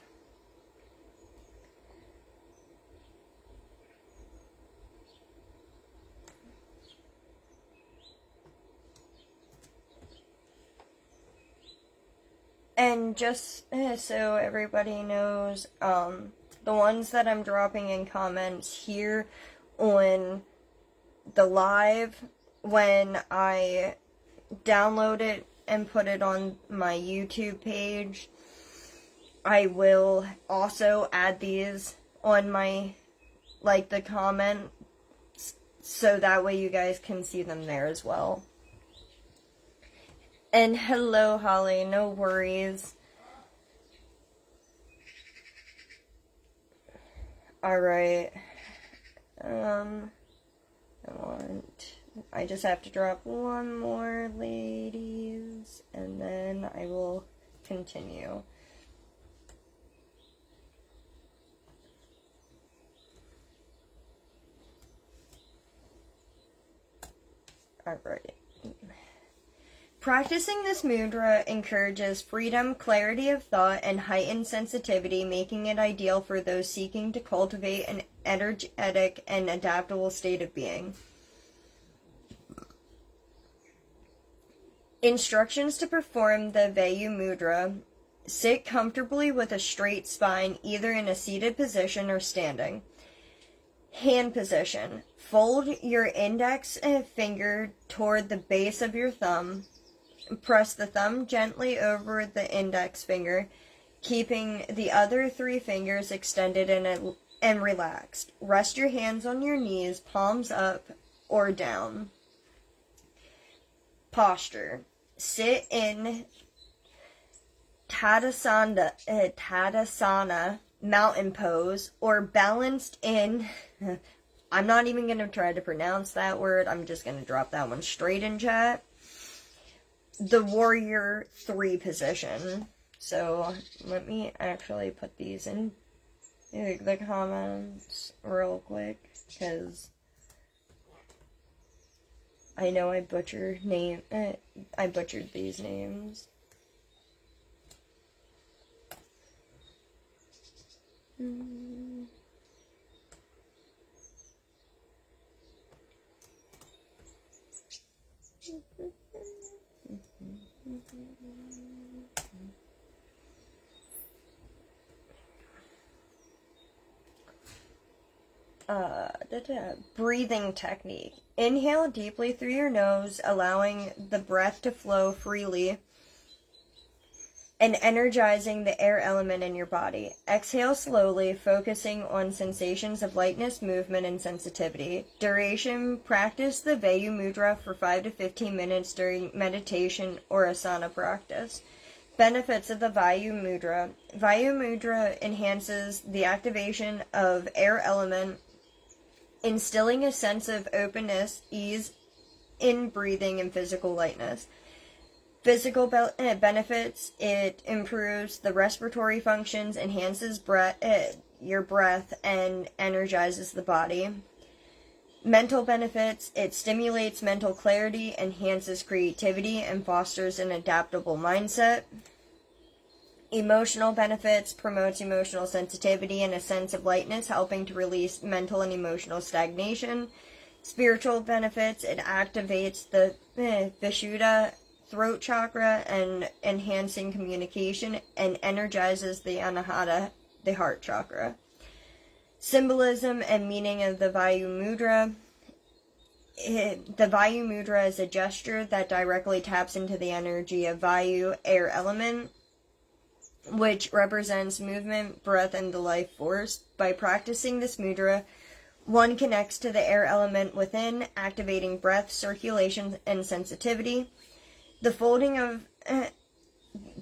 And just so everybody knows, the ones that I'm dropping in comments here on the live, when I download it and put it on my YouTube page, I will also add these on my, the comments, so that way you guys can see them there as well. And hello, Holly, no worries. Alright, I just have to drop one more, ladies, and then I will continue. Alright. Practicing this mudra encourages freedom, clarity of thought, and heightened sensitivity, making it ideal for those seeking to cultivate an energetic and adaptable state of being. Instructions to perform the Vayu Mudra. Sit comfortably with a straight spine, either in a seated position or standing. Hand position. Fold your index finger toward the base of your thumb. Press the thumb gently over the index finger, keeping the other three fingers extended and relaxed. Rest your hands on your knees, palms up or down. Posture. Sit in Tadasana, mountain pose, or balanced in... I'm not even going to try to pronounce that word. I'm just going to drop that one straight in chat. The Warrior 3 position. So, let me actually put these in the comments real quick, because I know I butchered these names. Breathing technique. Inhale deeply through your nose, allowing the breath to flow freely and energizing the air element in your body. Exhale slowly, focusing on sensations of lightness, movement, and sensitivity. Duration: practice the Vayu Mudra for 5 to 15 minutes during meditation or asana practice. Benefits of the Vayu Mudra. Vayu Mudra enhances the activation of air element, instilling a sense of openness, ease in breathing, and physical lightness. Physical benefits: it improves the respiratory functions, enhances your breath, and energizes the body. Mental benefits: it stimulates mental clarity, enhances creativity, and fosters an adaptable mindset. Emotional benefits: promotes emotional sensitivity and a sense of lightness, helping to release mental and emotional stagnation. Spiritual benefits: it activates the Vishuddha throat chakra and enhancing communication, and energizes the Anahata, the heart chakra. Symbolism and meaning of the Vayu Mudra. The Vayu Mudra is a gesture that directly taps into the energy of Vayu, air element, which represents movement, breath, and the life force. By practicing this mudra, one connects to the air element within, activating breath, circulation, and sensitivity. The folding of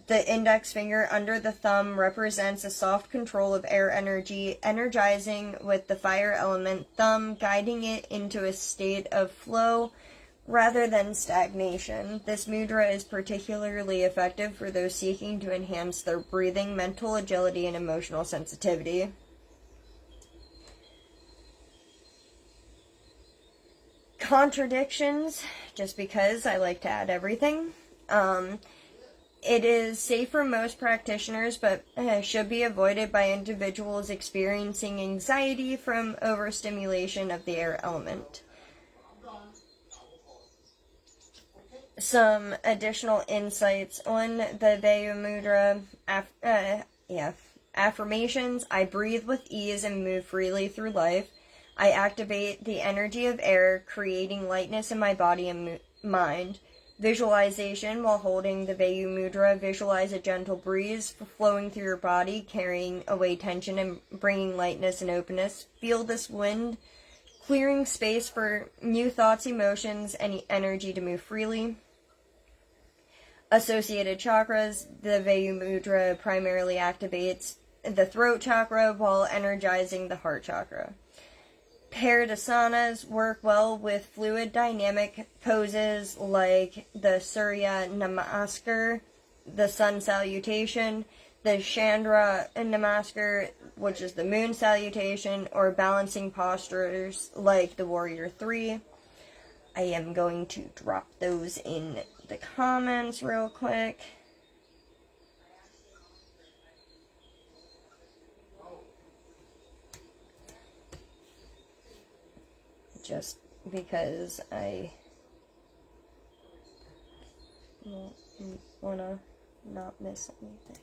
the index finger under the thumb represents a soft control of air energy, energizing with the fire element thumb, guiding it into a state of flow rather than stagnation. This mudra is particularly effective for those seeking to enhance their breathing, mental agility, and emotional sensitivity. Contradictions, just because I like to add everything. It is safe for most practitioners, but should be avoided by individuals experiencing anxiety from overstimulation of the air element. Some additional insights on the Vayu Mudra. Affirmations: I breathe with ease and move freely through life. I activate the energy of air, creating lightness in my body and mind. Visualization: while holding the Vayu Mudra, visualize a gentle breeze flowing through your body, carrying away tension and bringing lightness and openness. Feel this wind, clearing space for new thoughts, emotions, and energy to move freely. Associated chakras: the Vayu Mudra primarily activates the throat chakra while energizing the heart chakra. Paired asanas work well with fluid dynamic poses like the Surya Namaskar, the Sun Salutation, the Chandra Namaskar, which is the Moon Salutation, or balancing postures like the Warrior 3. I am going to drop those in the comments real quick. Just because I want to not miss anything.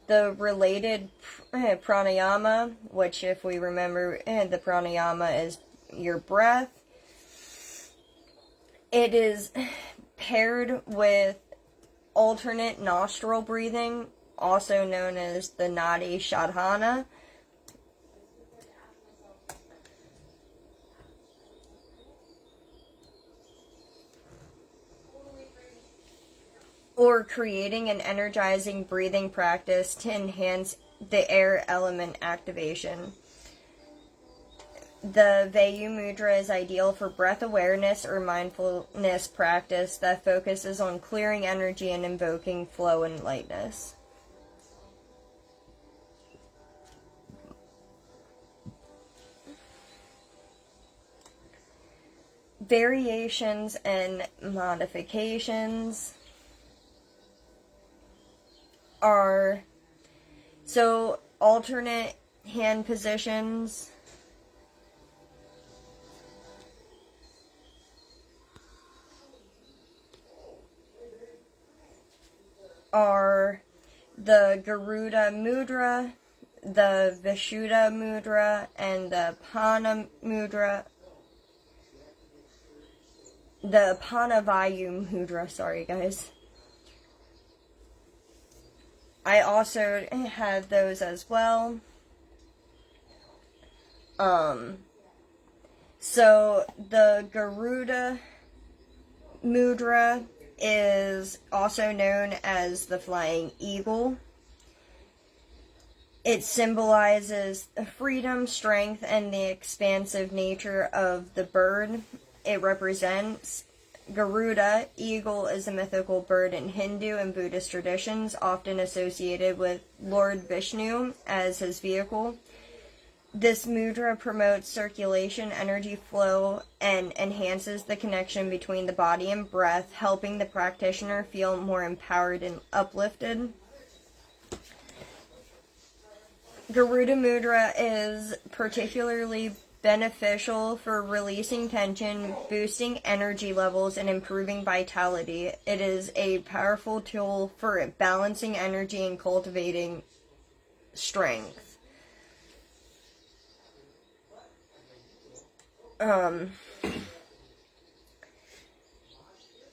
The related pranayama, which if we remember, the pranayama is your breath. It is paired with alternate nostril breathing, also known as the Nadi Shodhana. Or creating an energizing breathing practice to enhance the air element activation. The Vayu Mudra is ideal for breath awareness or mindfulness practice that focuses on clearing energy and invoking flow and lightness. Variations and modifications are alternate hand positions are the Garuda Mudra, the Vishuddha Mudra, and the Pana Mudra. The Panavayu Mudra, sorry guys. I also had those as well. So the Garuda Mudra is also known as the Flying Eagle. It symbolizes freedom, strength, and the expansive nature of the bird it represents. Garuda, eagle, is a mythical bird in Hindu and Buddhist traditions, often associated with Lord Vishnu as his vehicle. This mudra promotes circulation, energy flow, and enhances the connection between the body and breath, helping the practitioner feel more empowered and uplifted. Garuda Mudra is particularly beneficial for releasing tension, boosting energy levels, and improving vitality. It is a powerful tool for balancing energy and cultivating strength.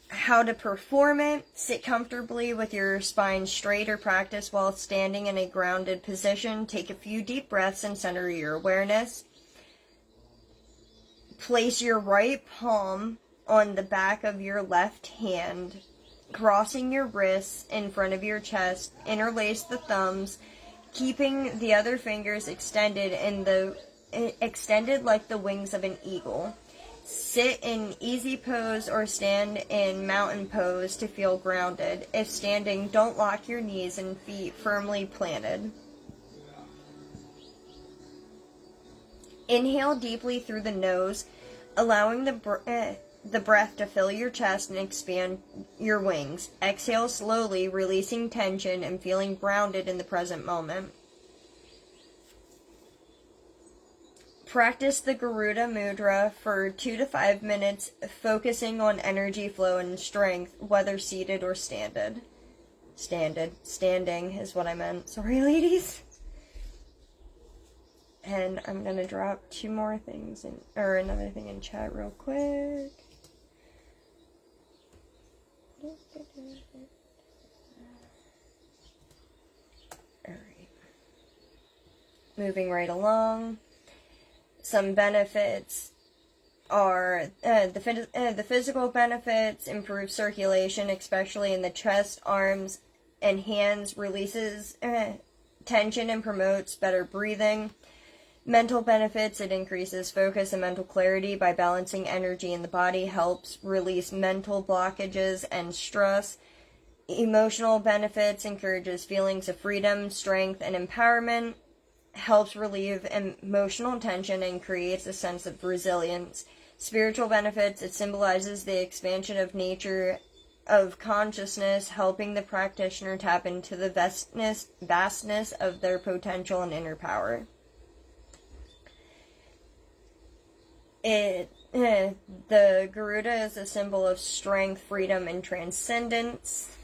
How to perform it: sit comfortably with your spine straight or practice while standing in a grounded position. Take a few deep breaths and center your awareness. Place your right palm on the back of your left hand, crossing your wrists in front of your chest. Interlace the thumbs, keeping the other fingers extended like the wings of an eagle. Sit in easy pose or stand in mountain pose to feel grounded. If standing, don't lock your knees and feet firmly planted. Inhale deeply through the nose, allowing the breath to fill your chest and expand your wings. Exhale slowly, releasing tension and feeling grounded in the present moment. Practice the Garuda Mudra for 2 to 5 minutes, focusing on energy flow and strength, whether seated or standing is what I meant. Sorry, ladies. And I'm gonna drop 2 more things or another thing in chat real quick. Alright. Moving right along. Some benefits are the physical benefits: improve circulation, especially in the chest, arms, and hands, releases tension and promotes better breathing. Mental benefits: it increases focus and mental clarity by balancing energy in the body, helps release mental blockages and stress. Emotional benefits: encourages feelings of freedom, strength, and empowerment, helps relieve emotional tension and creates a sense of resilience. Spiritual benefits: it symbolizes the expansion of nature of consciousness, helping the practitioner tap into the vastness of their potential and inner power. The Garuda is a symbol of strength, freedom, and transcendence.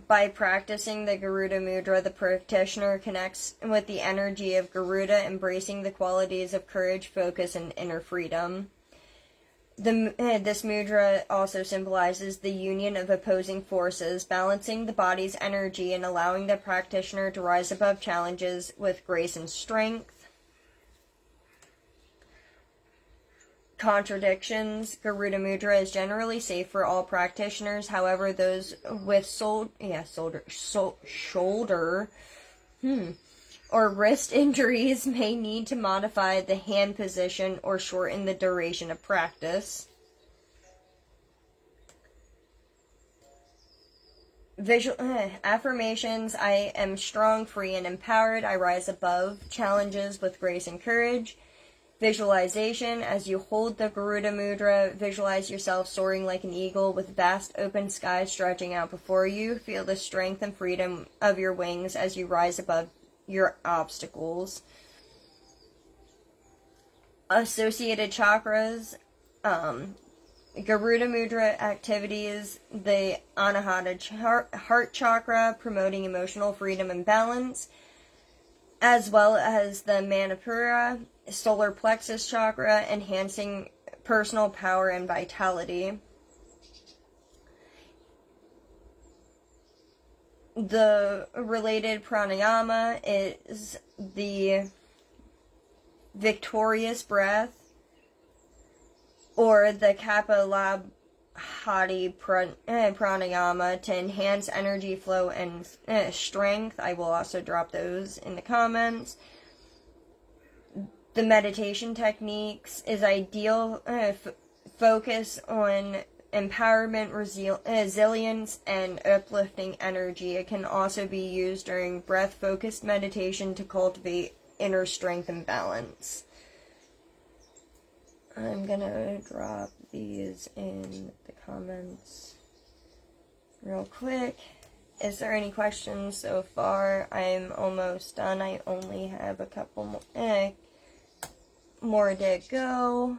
By practicing the Garuda Mudra, the practitioner connects with the energy of Garuda, embracing the qualities of courage, focus, and inner freedom. This mudra also symbolizes the union of opposing forces, balancing the body's energy and allowing the practitioner to rise above challenges with grace and strength. Contradictions: Garuda Mudra is generally safe for all practitioners. However, those with shoulder or wrist injuries may need to modify the hand position or shorten the duration of practice. Affirmations: I am strong, free, and empowered. I rise above challenges with grace and courage. Visualization: as you hold the Garuda Mudra, visualize yourself soaring like an eagle with vast open sky stretching out before you. Feel the strength and freedom of your wings as you rise above your obstacles. Associated chakras, Garuda Mudra activities: the Anahata heart chakra, promoting emotional freedom and balance, as well as the Manipura solar plexus chakra, enhancing personal power and vitality. The related pranayama is the victorious breath, or the Kapalabhati pranayama, to enhance energy flow and strength. I will also drop those in the comments. The meditation techniques is ideal focus on empowerment, resilience, and uplifting energy. It can also be used during breath-focused meditation to cultivate inner strength and balance. I'm gonna drop these in the comments real quick. Is there any questions so far? I'm almost done. I only have a couple more to go.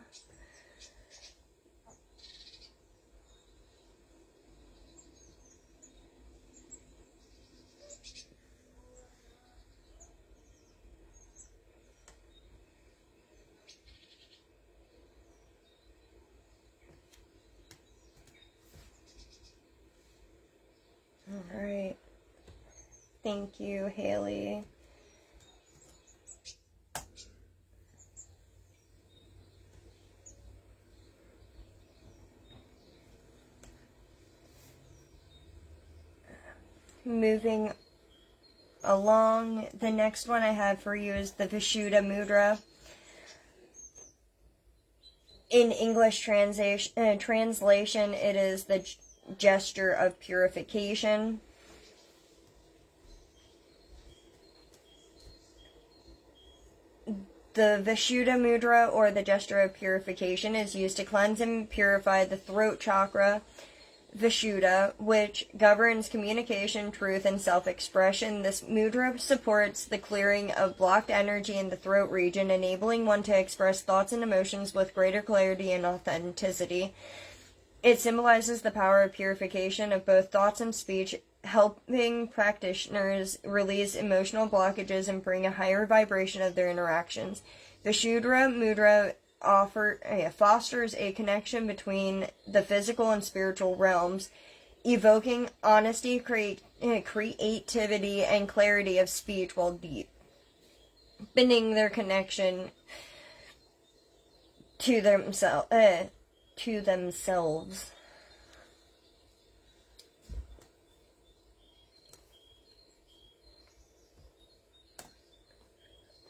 Alright. Thank you, Haley. Moving along, the next one I have for you is the Vishuddha Mudra. In English translation, it is the gesture of purification. The Vishuddha Mudra, or the gesture of purification, is used to cleanse and purify the throat chakra, Vishuddha, which governs communication, truth, and self-expression. This mudra supports the clearing of blocked energy in the throat region, enabling one to express thoughts and emotions with greater clarity and authenticity. It symbolizes the power of purification of both thoughts and speech, helping practitioners release emotional blockages and bring a higher vibration of their interactions. Vishuddha Mudra fosters a connection between the physical and spiritual realms, evoking honesty, creativity, and clarity of speech while deepening their connection to themselves.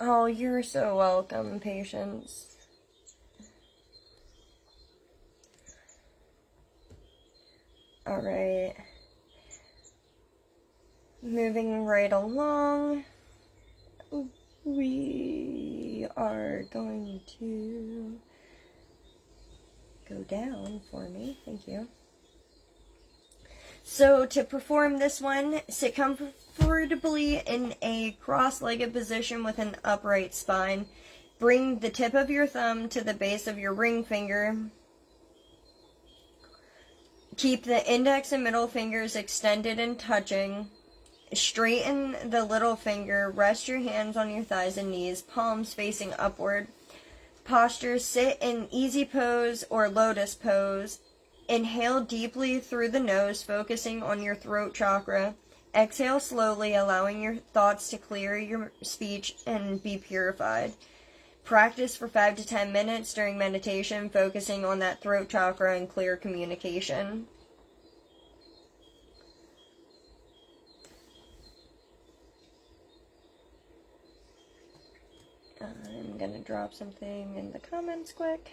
Oh, you're so welcome, Patience. Alright. Moving right along. We are going to go down for me. Thank you. So to perform this one, sit comfortably in a cross-legged position with an upright spine. Bring the tip of your thumb to the base of your ring finger. Keep the index and middle fingers extended and touching. Straighten the little finger. Rest your hands on your thighs and knees, palms facing upward. Posture: sit in easy pose or lotus pose. Inhale deeply through the nose, focusing on your throat chakra. Exhale slowly, allowing your thoughts to clear your speech and be purified. Practice for 5 to 10 minutes during meditation, focusing on that throat chakra and clear communication. gonna drop something in the comments quick.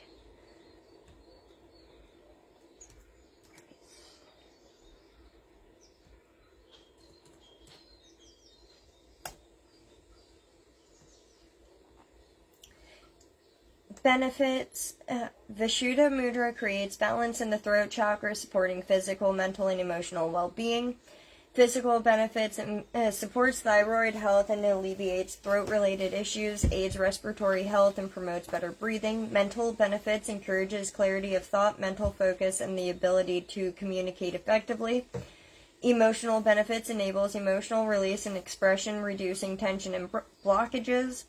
Benefits. Vishuddha Mudra creates balance in the throat chakra, supporting physical, mental, and emotional well-being. Physical benefits, supports thyroid health and alleviates throat-related issues, aids respiratory health, and promotes better breathing. Mental benefits, encourages clarity of thought, mental focus, and the ability to communicate effectively. Emotional benefits, enables emotional release and expression, reducing tension and blockages.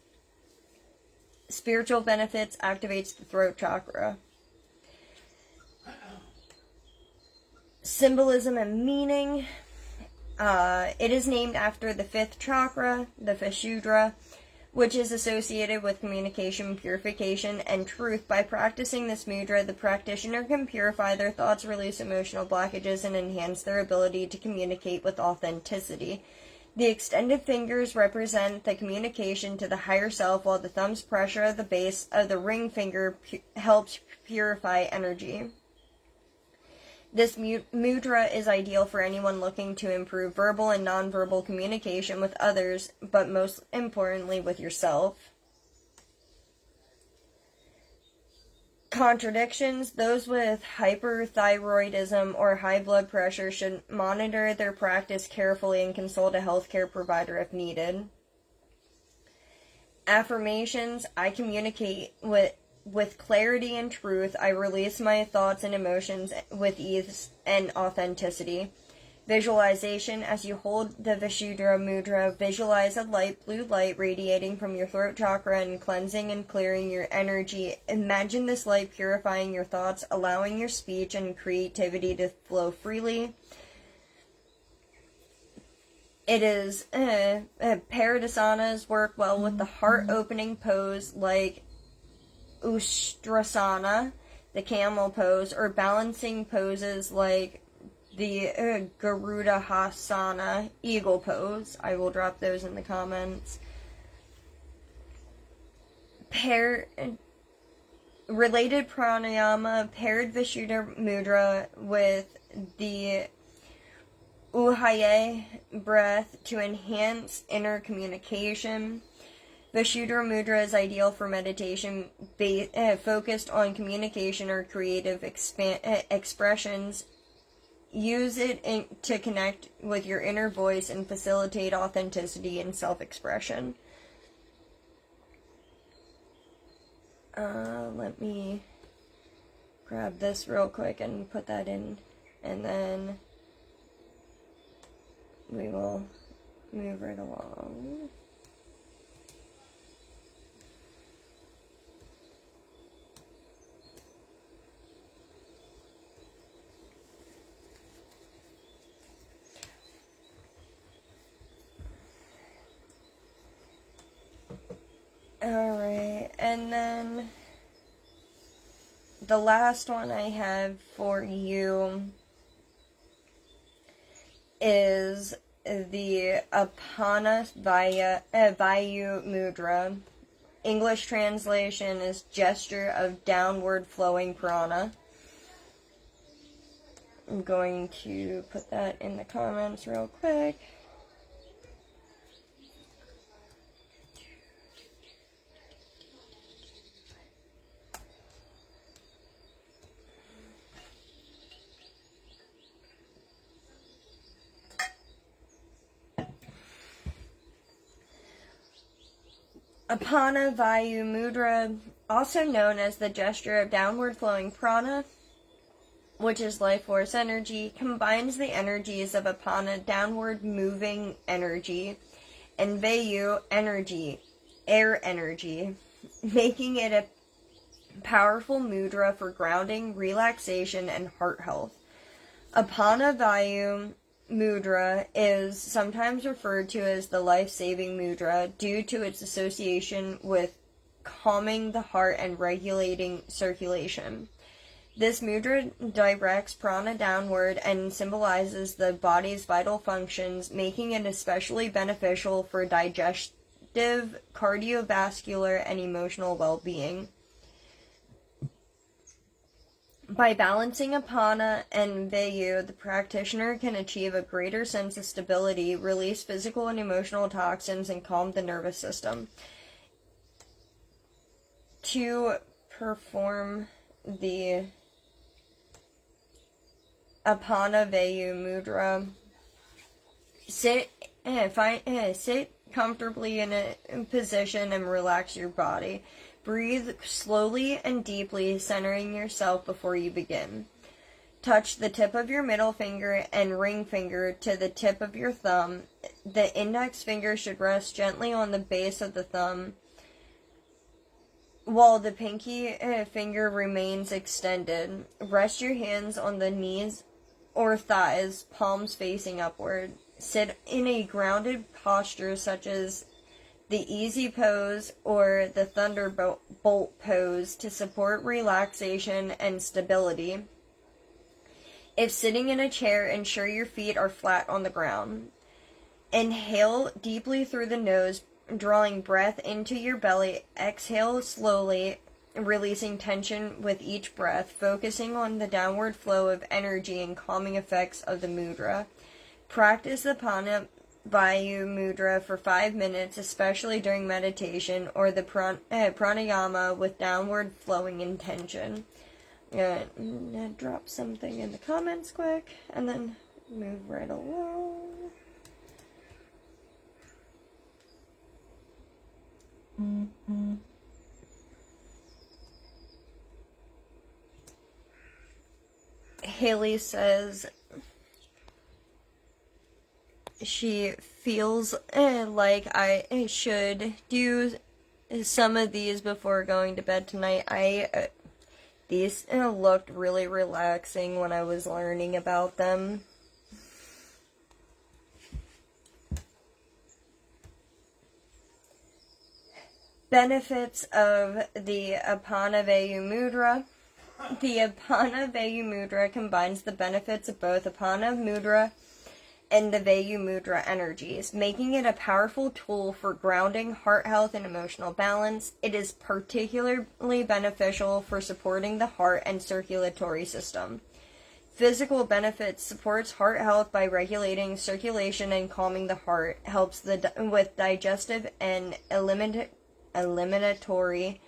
Spiritual benefits, activates the throat chakra. Symbolism and meaning. It is named after the fifth chakra, the Vishuddha, which is associated with communication, purification, and truth. By practicing this mudra, the practitioner can purify their thoughts, release emotional blockages, and enhance their ability to communicate with authenticity. The extended fingers represent the communication to the higher self, while the thumb's pressure at the base of the ring finger helps purify energy. This mudra is ideal for anyone looking to improve verbal and nonverbal communication with others, but most importantly with yourself. Contradictions. Those with hyperthyroidism or high blood pressure should monitor their practice carefully and consult a healthcare provider if needed. Affirmations. I communicate with clarity and truth. I release my thoughts and emotions with ease and authenticity. Visualization. As you hold the Vishuddha Mudra, visualize a light blue light radiating from your throat chakra and cleansing and clearing your energy. Imagine this light purifying your thoughts, allowing your speech and creativity to flow freely. It is Paradasanas work well with the heart-opening pose like Ustrasana, the camel pose, or balancing poses like the Garuda Hasana, eagle pose. I will drop those in the comments. Related pranayama, paired Vishuddha Mudra with the Ujjayi breath to enhance inner communication. Vishuddha Mudra is ideal for meditation focused on communication or creative expressions. Use it to connect with your inner voice and facilitate authenticity and self-expression. Let me grab this real quick and put that in, and then we will move right along. Alright, and then the last one I have for you is the Apana Vayu Mudra. English translation is gesture of downward flowing prana. I'm going to put that in the comments real quick. Apana Vayu Mudra, also known as the gesture of downward flowing prana, which is life force energy, combines the energies of Apana, downward moving energy, and Vayu, energy, air energy, making it a powerful mudra for grounding, relaxation, and heart health. Apana Vayu Mudra is sometimes referred to as the life-saving mudra due to its association with calming the heart and regulating circulation. This mudra directs prana downward and symbolizes the body's vital functions, making it especially beneficial for digestion active cardiovascular and emotional well-being. By balancing Apana and Vayu, the practitioner can achieve a greater sense of stability, release physical and emotional toxins, and calm the nervous system. To perform the Apana Vayu Mudra, sit comfortably in a position and relax your body. Breathe slowly and deeply, centering yourself before you begin. Touch the tip of your middle finger and ring finger to the tip of your thumb. The index finger should rest gently on the base of the thumb, while the pinky finger remains extended. Rest your hands on the knees or thighs, palms facing upward. Sit in a grounded posture such as the easy pose or the thunderbolt pose to support relaxation and stability. If sitting in a chair, ensure your feet are flat on the ground. Inhale deeply through the nose, drawing breath into your belly. Exhale slowly, releasing tension with each breath, focusing on the downward flow of energy and calming effects of the mudra. Practice the Apana Vayu Mudra for 5 minutes, especially during meditation or the pranayama with downward flowing intention. I'm gonna drop something in the comments quick and then move right along. Haley says she feels like I should do some of these before going to bed tonight. These looked really relaxing when I was learning about them. Benefits of the Apana Vayu Mudra. The Apana Vayu Mudra combines the benefits of both Apana Mudra and the Vayu Mudra energies, making it a powerful tool for grounding heart health and emotional balance. It is particularly beneficial for supporting the heart and circulatory system. Physical benefits: supports heart health by regulating circulation and calming the heart, helps with digestive and eliminatory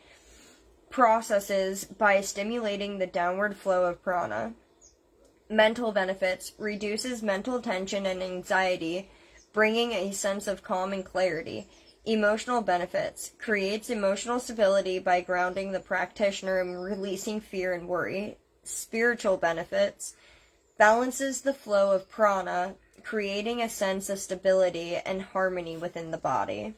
processes by stimulating the downward flow of prana. Mental benefits: reduces mental tension and anxiety, bringing a sense of calm and clarity. Emotional benefits: creates emotional stability by grounding the practitioner and releasing fear and worry. Spiritual benefits: balances the flow of prana, creating a sense of stability and harmony within the body.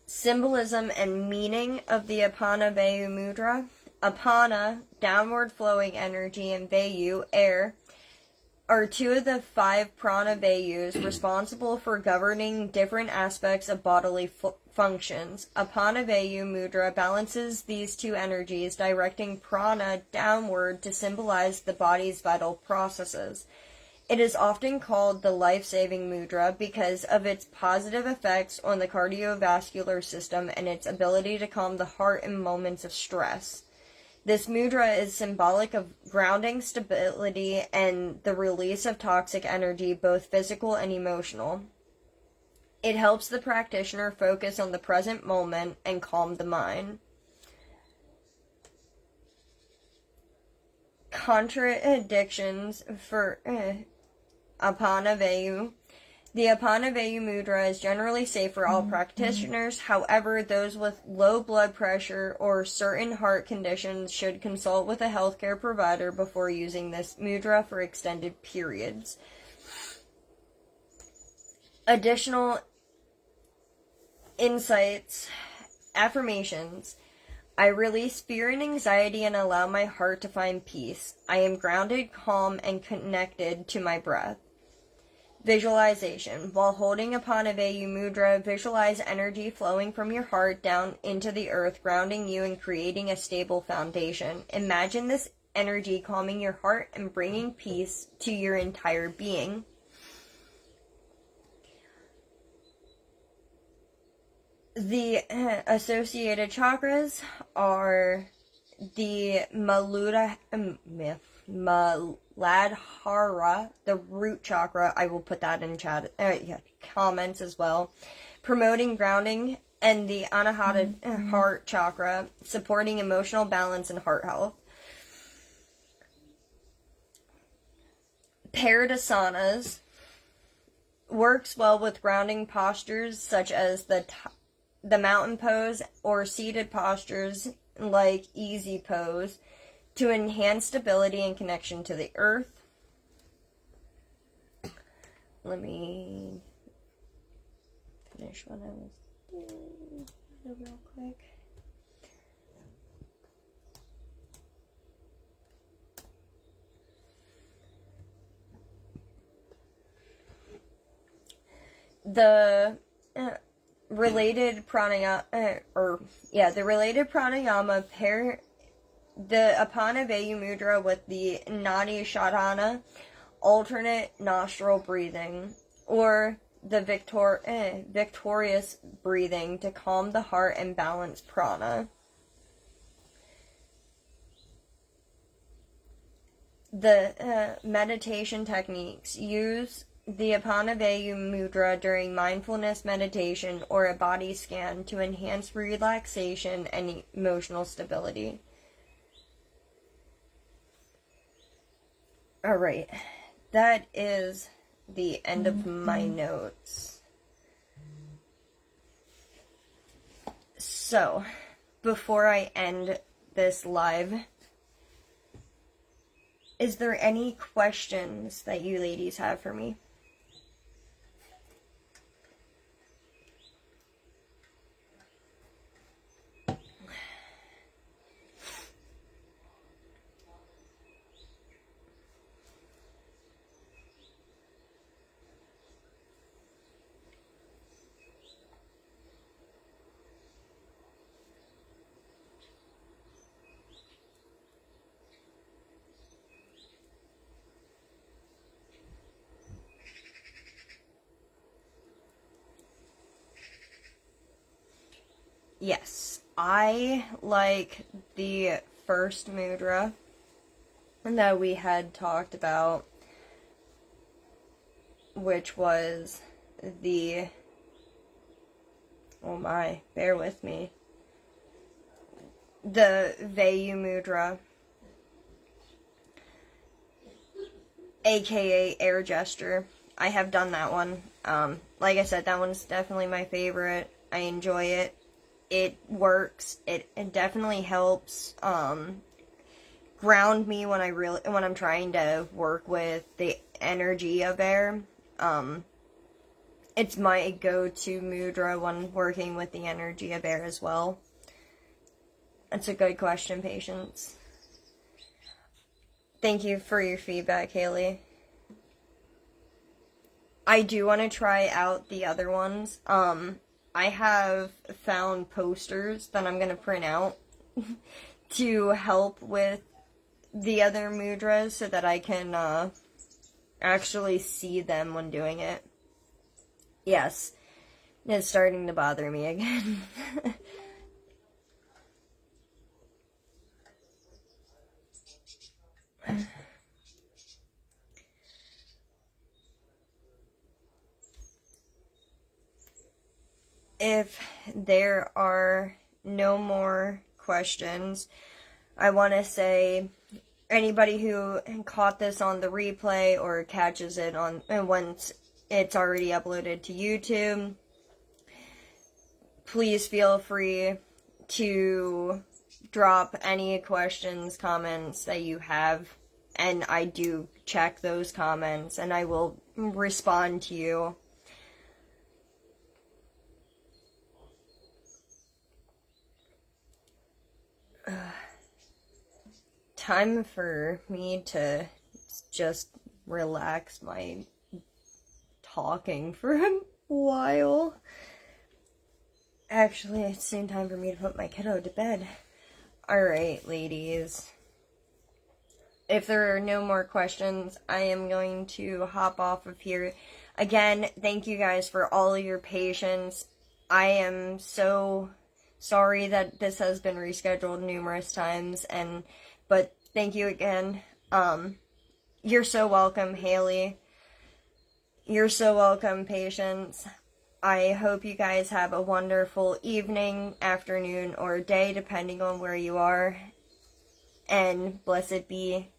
Symbolism and meaning of the Apana Vayu Mudra. Apana, downward flowing energy, and Vayu, air, are two of the 5 prana Vayus responsible for governing different aspects of bodily functions. Apana Vayu Mudra balances these 2 energies, directing prana downward to symbolize the body's vital processes. It is often called the life-saving mudra because of its positive effects on the cardiovascular system and its ability to calm the heart in moments of stress. This mudra is symbolic of grounding, stability, and the release of toxic energy, both physical and emotional. It helps the practitioner focus on the present moment and calm the mind. Contradictions for Apana Vayu. The Apana Vayu Mudra is generally safe for all practitioners. However, those with low blood pressure or certain heart conditions should consult with a healthcare provider before using this mudra for extended periods. Additional insights, affirmations. I release fear and anxiety and allow my heart to find peace. I am grounded, calm, and connected to my breath. Visualization. While holding Apana Vayu Mudra, visualize energy flowing from your heart down into the earth, grounding you and creating a stable foundation. Imagine this energy calming your heart and bringing peace to your entire being. The associated chakras are the Muladhara, the root chakra. I will put that in chat, comments as well. Promoting grounding, and the Anahata heart chakra, supporting emotional balance and heart health. Paridasanas works well with grounding postures such as the mountain pose or seated postures like easy pose to enhance stability and connection to the earth. Let me finish what I was doing real quick. The related pranayama, pair the Apana Vayu Mudra with the Nadi Shodhana, alternate nostril breathing, or the victorious breathing to calm the heart and balance prana. The meditation techniques use the Apana Vayu Mudra during mindfulness meditation or a body scan to enhance relaxation and emotional stability. Alright, that is the end of my notes. So, before I end this live, is there any questions that you ladies have for me? Yes, I like the first mudra that we had talked about, which was the, oh my, bear with me, the Vayu Mudra, aka air gesture. I have done that one. Like I said, that one's definitely my favorite. I enjoy it. It works. It definitely helps ground me when I'm trying to work with the energy of air. It's my go-to mudra when working with the energy of air as well. That's a good question, Patience. Thank you for your feedback, Haley. I do want to try out the other ones. I have found posters that I'm going to print out to help with the other mudras so that I can actually see them when doing it. Yes, it's starting to bother me again. If there are no more questions, I want to say anybody who caught this on the replay or catches it on once it's already uploaded to YouTube, please feel free to drop any questions, comments that you have, and I do check those comments and I will respond to you. Time for me to just relax my talking for a while. Actually, it's soon time for me to put my kiddo to bed. Alright, ladies. If there are no more questions, I am going to hop off of here. Again, thank you guys for all of your patience. I am so sorry that this has been rescheduled numerous times, but thank you again. You're so welcome, Haley. You're so welcome, Patience. I hope you guys have a wonderful evening, afternoon, or day, depending on where you are. And blessed be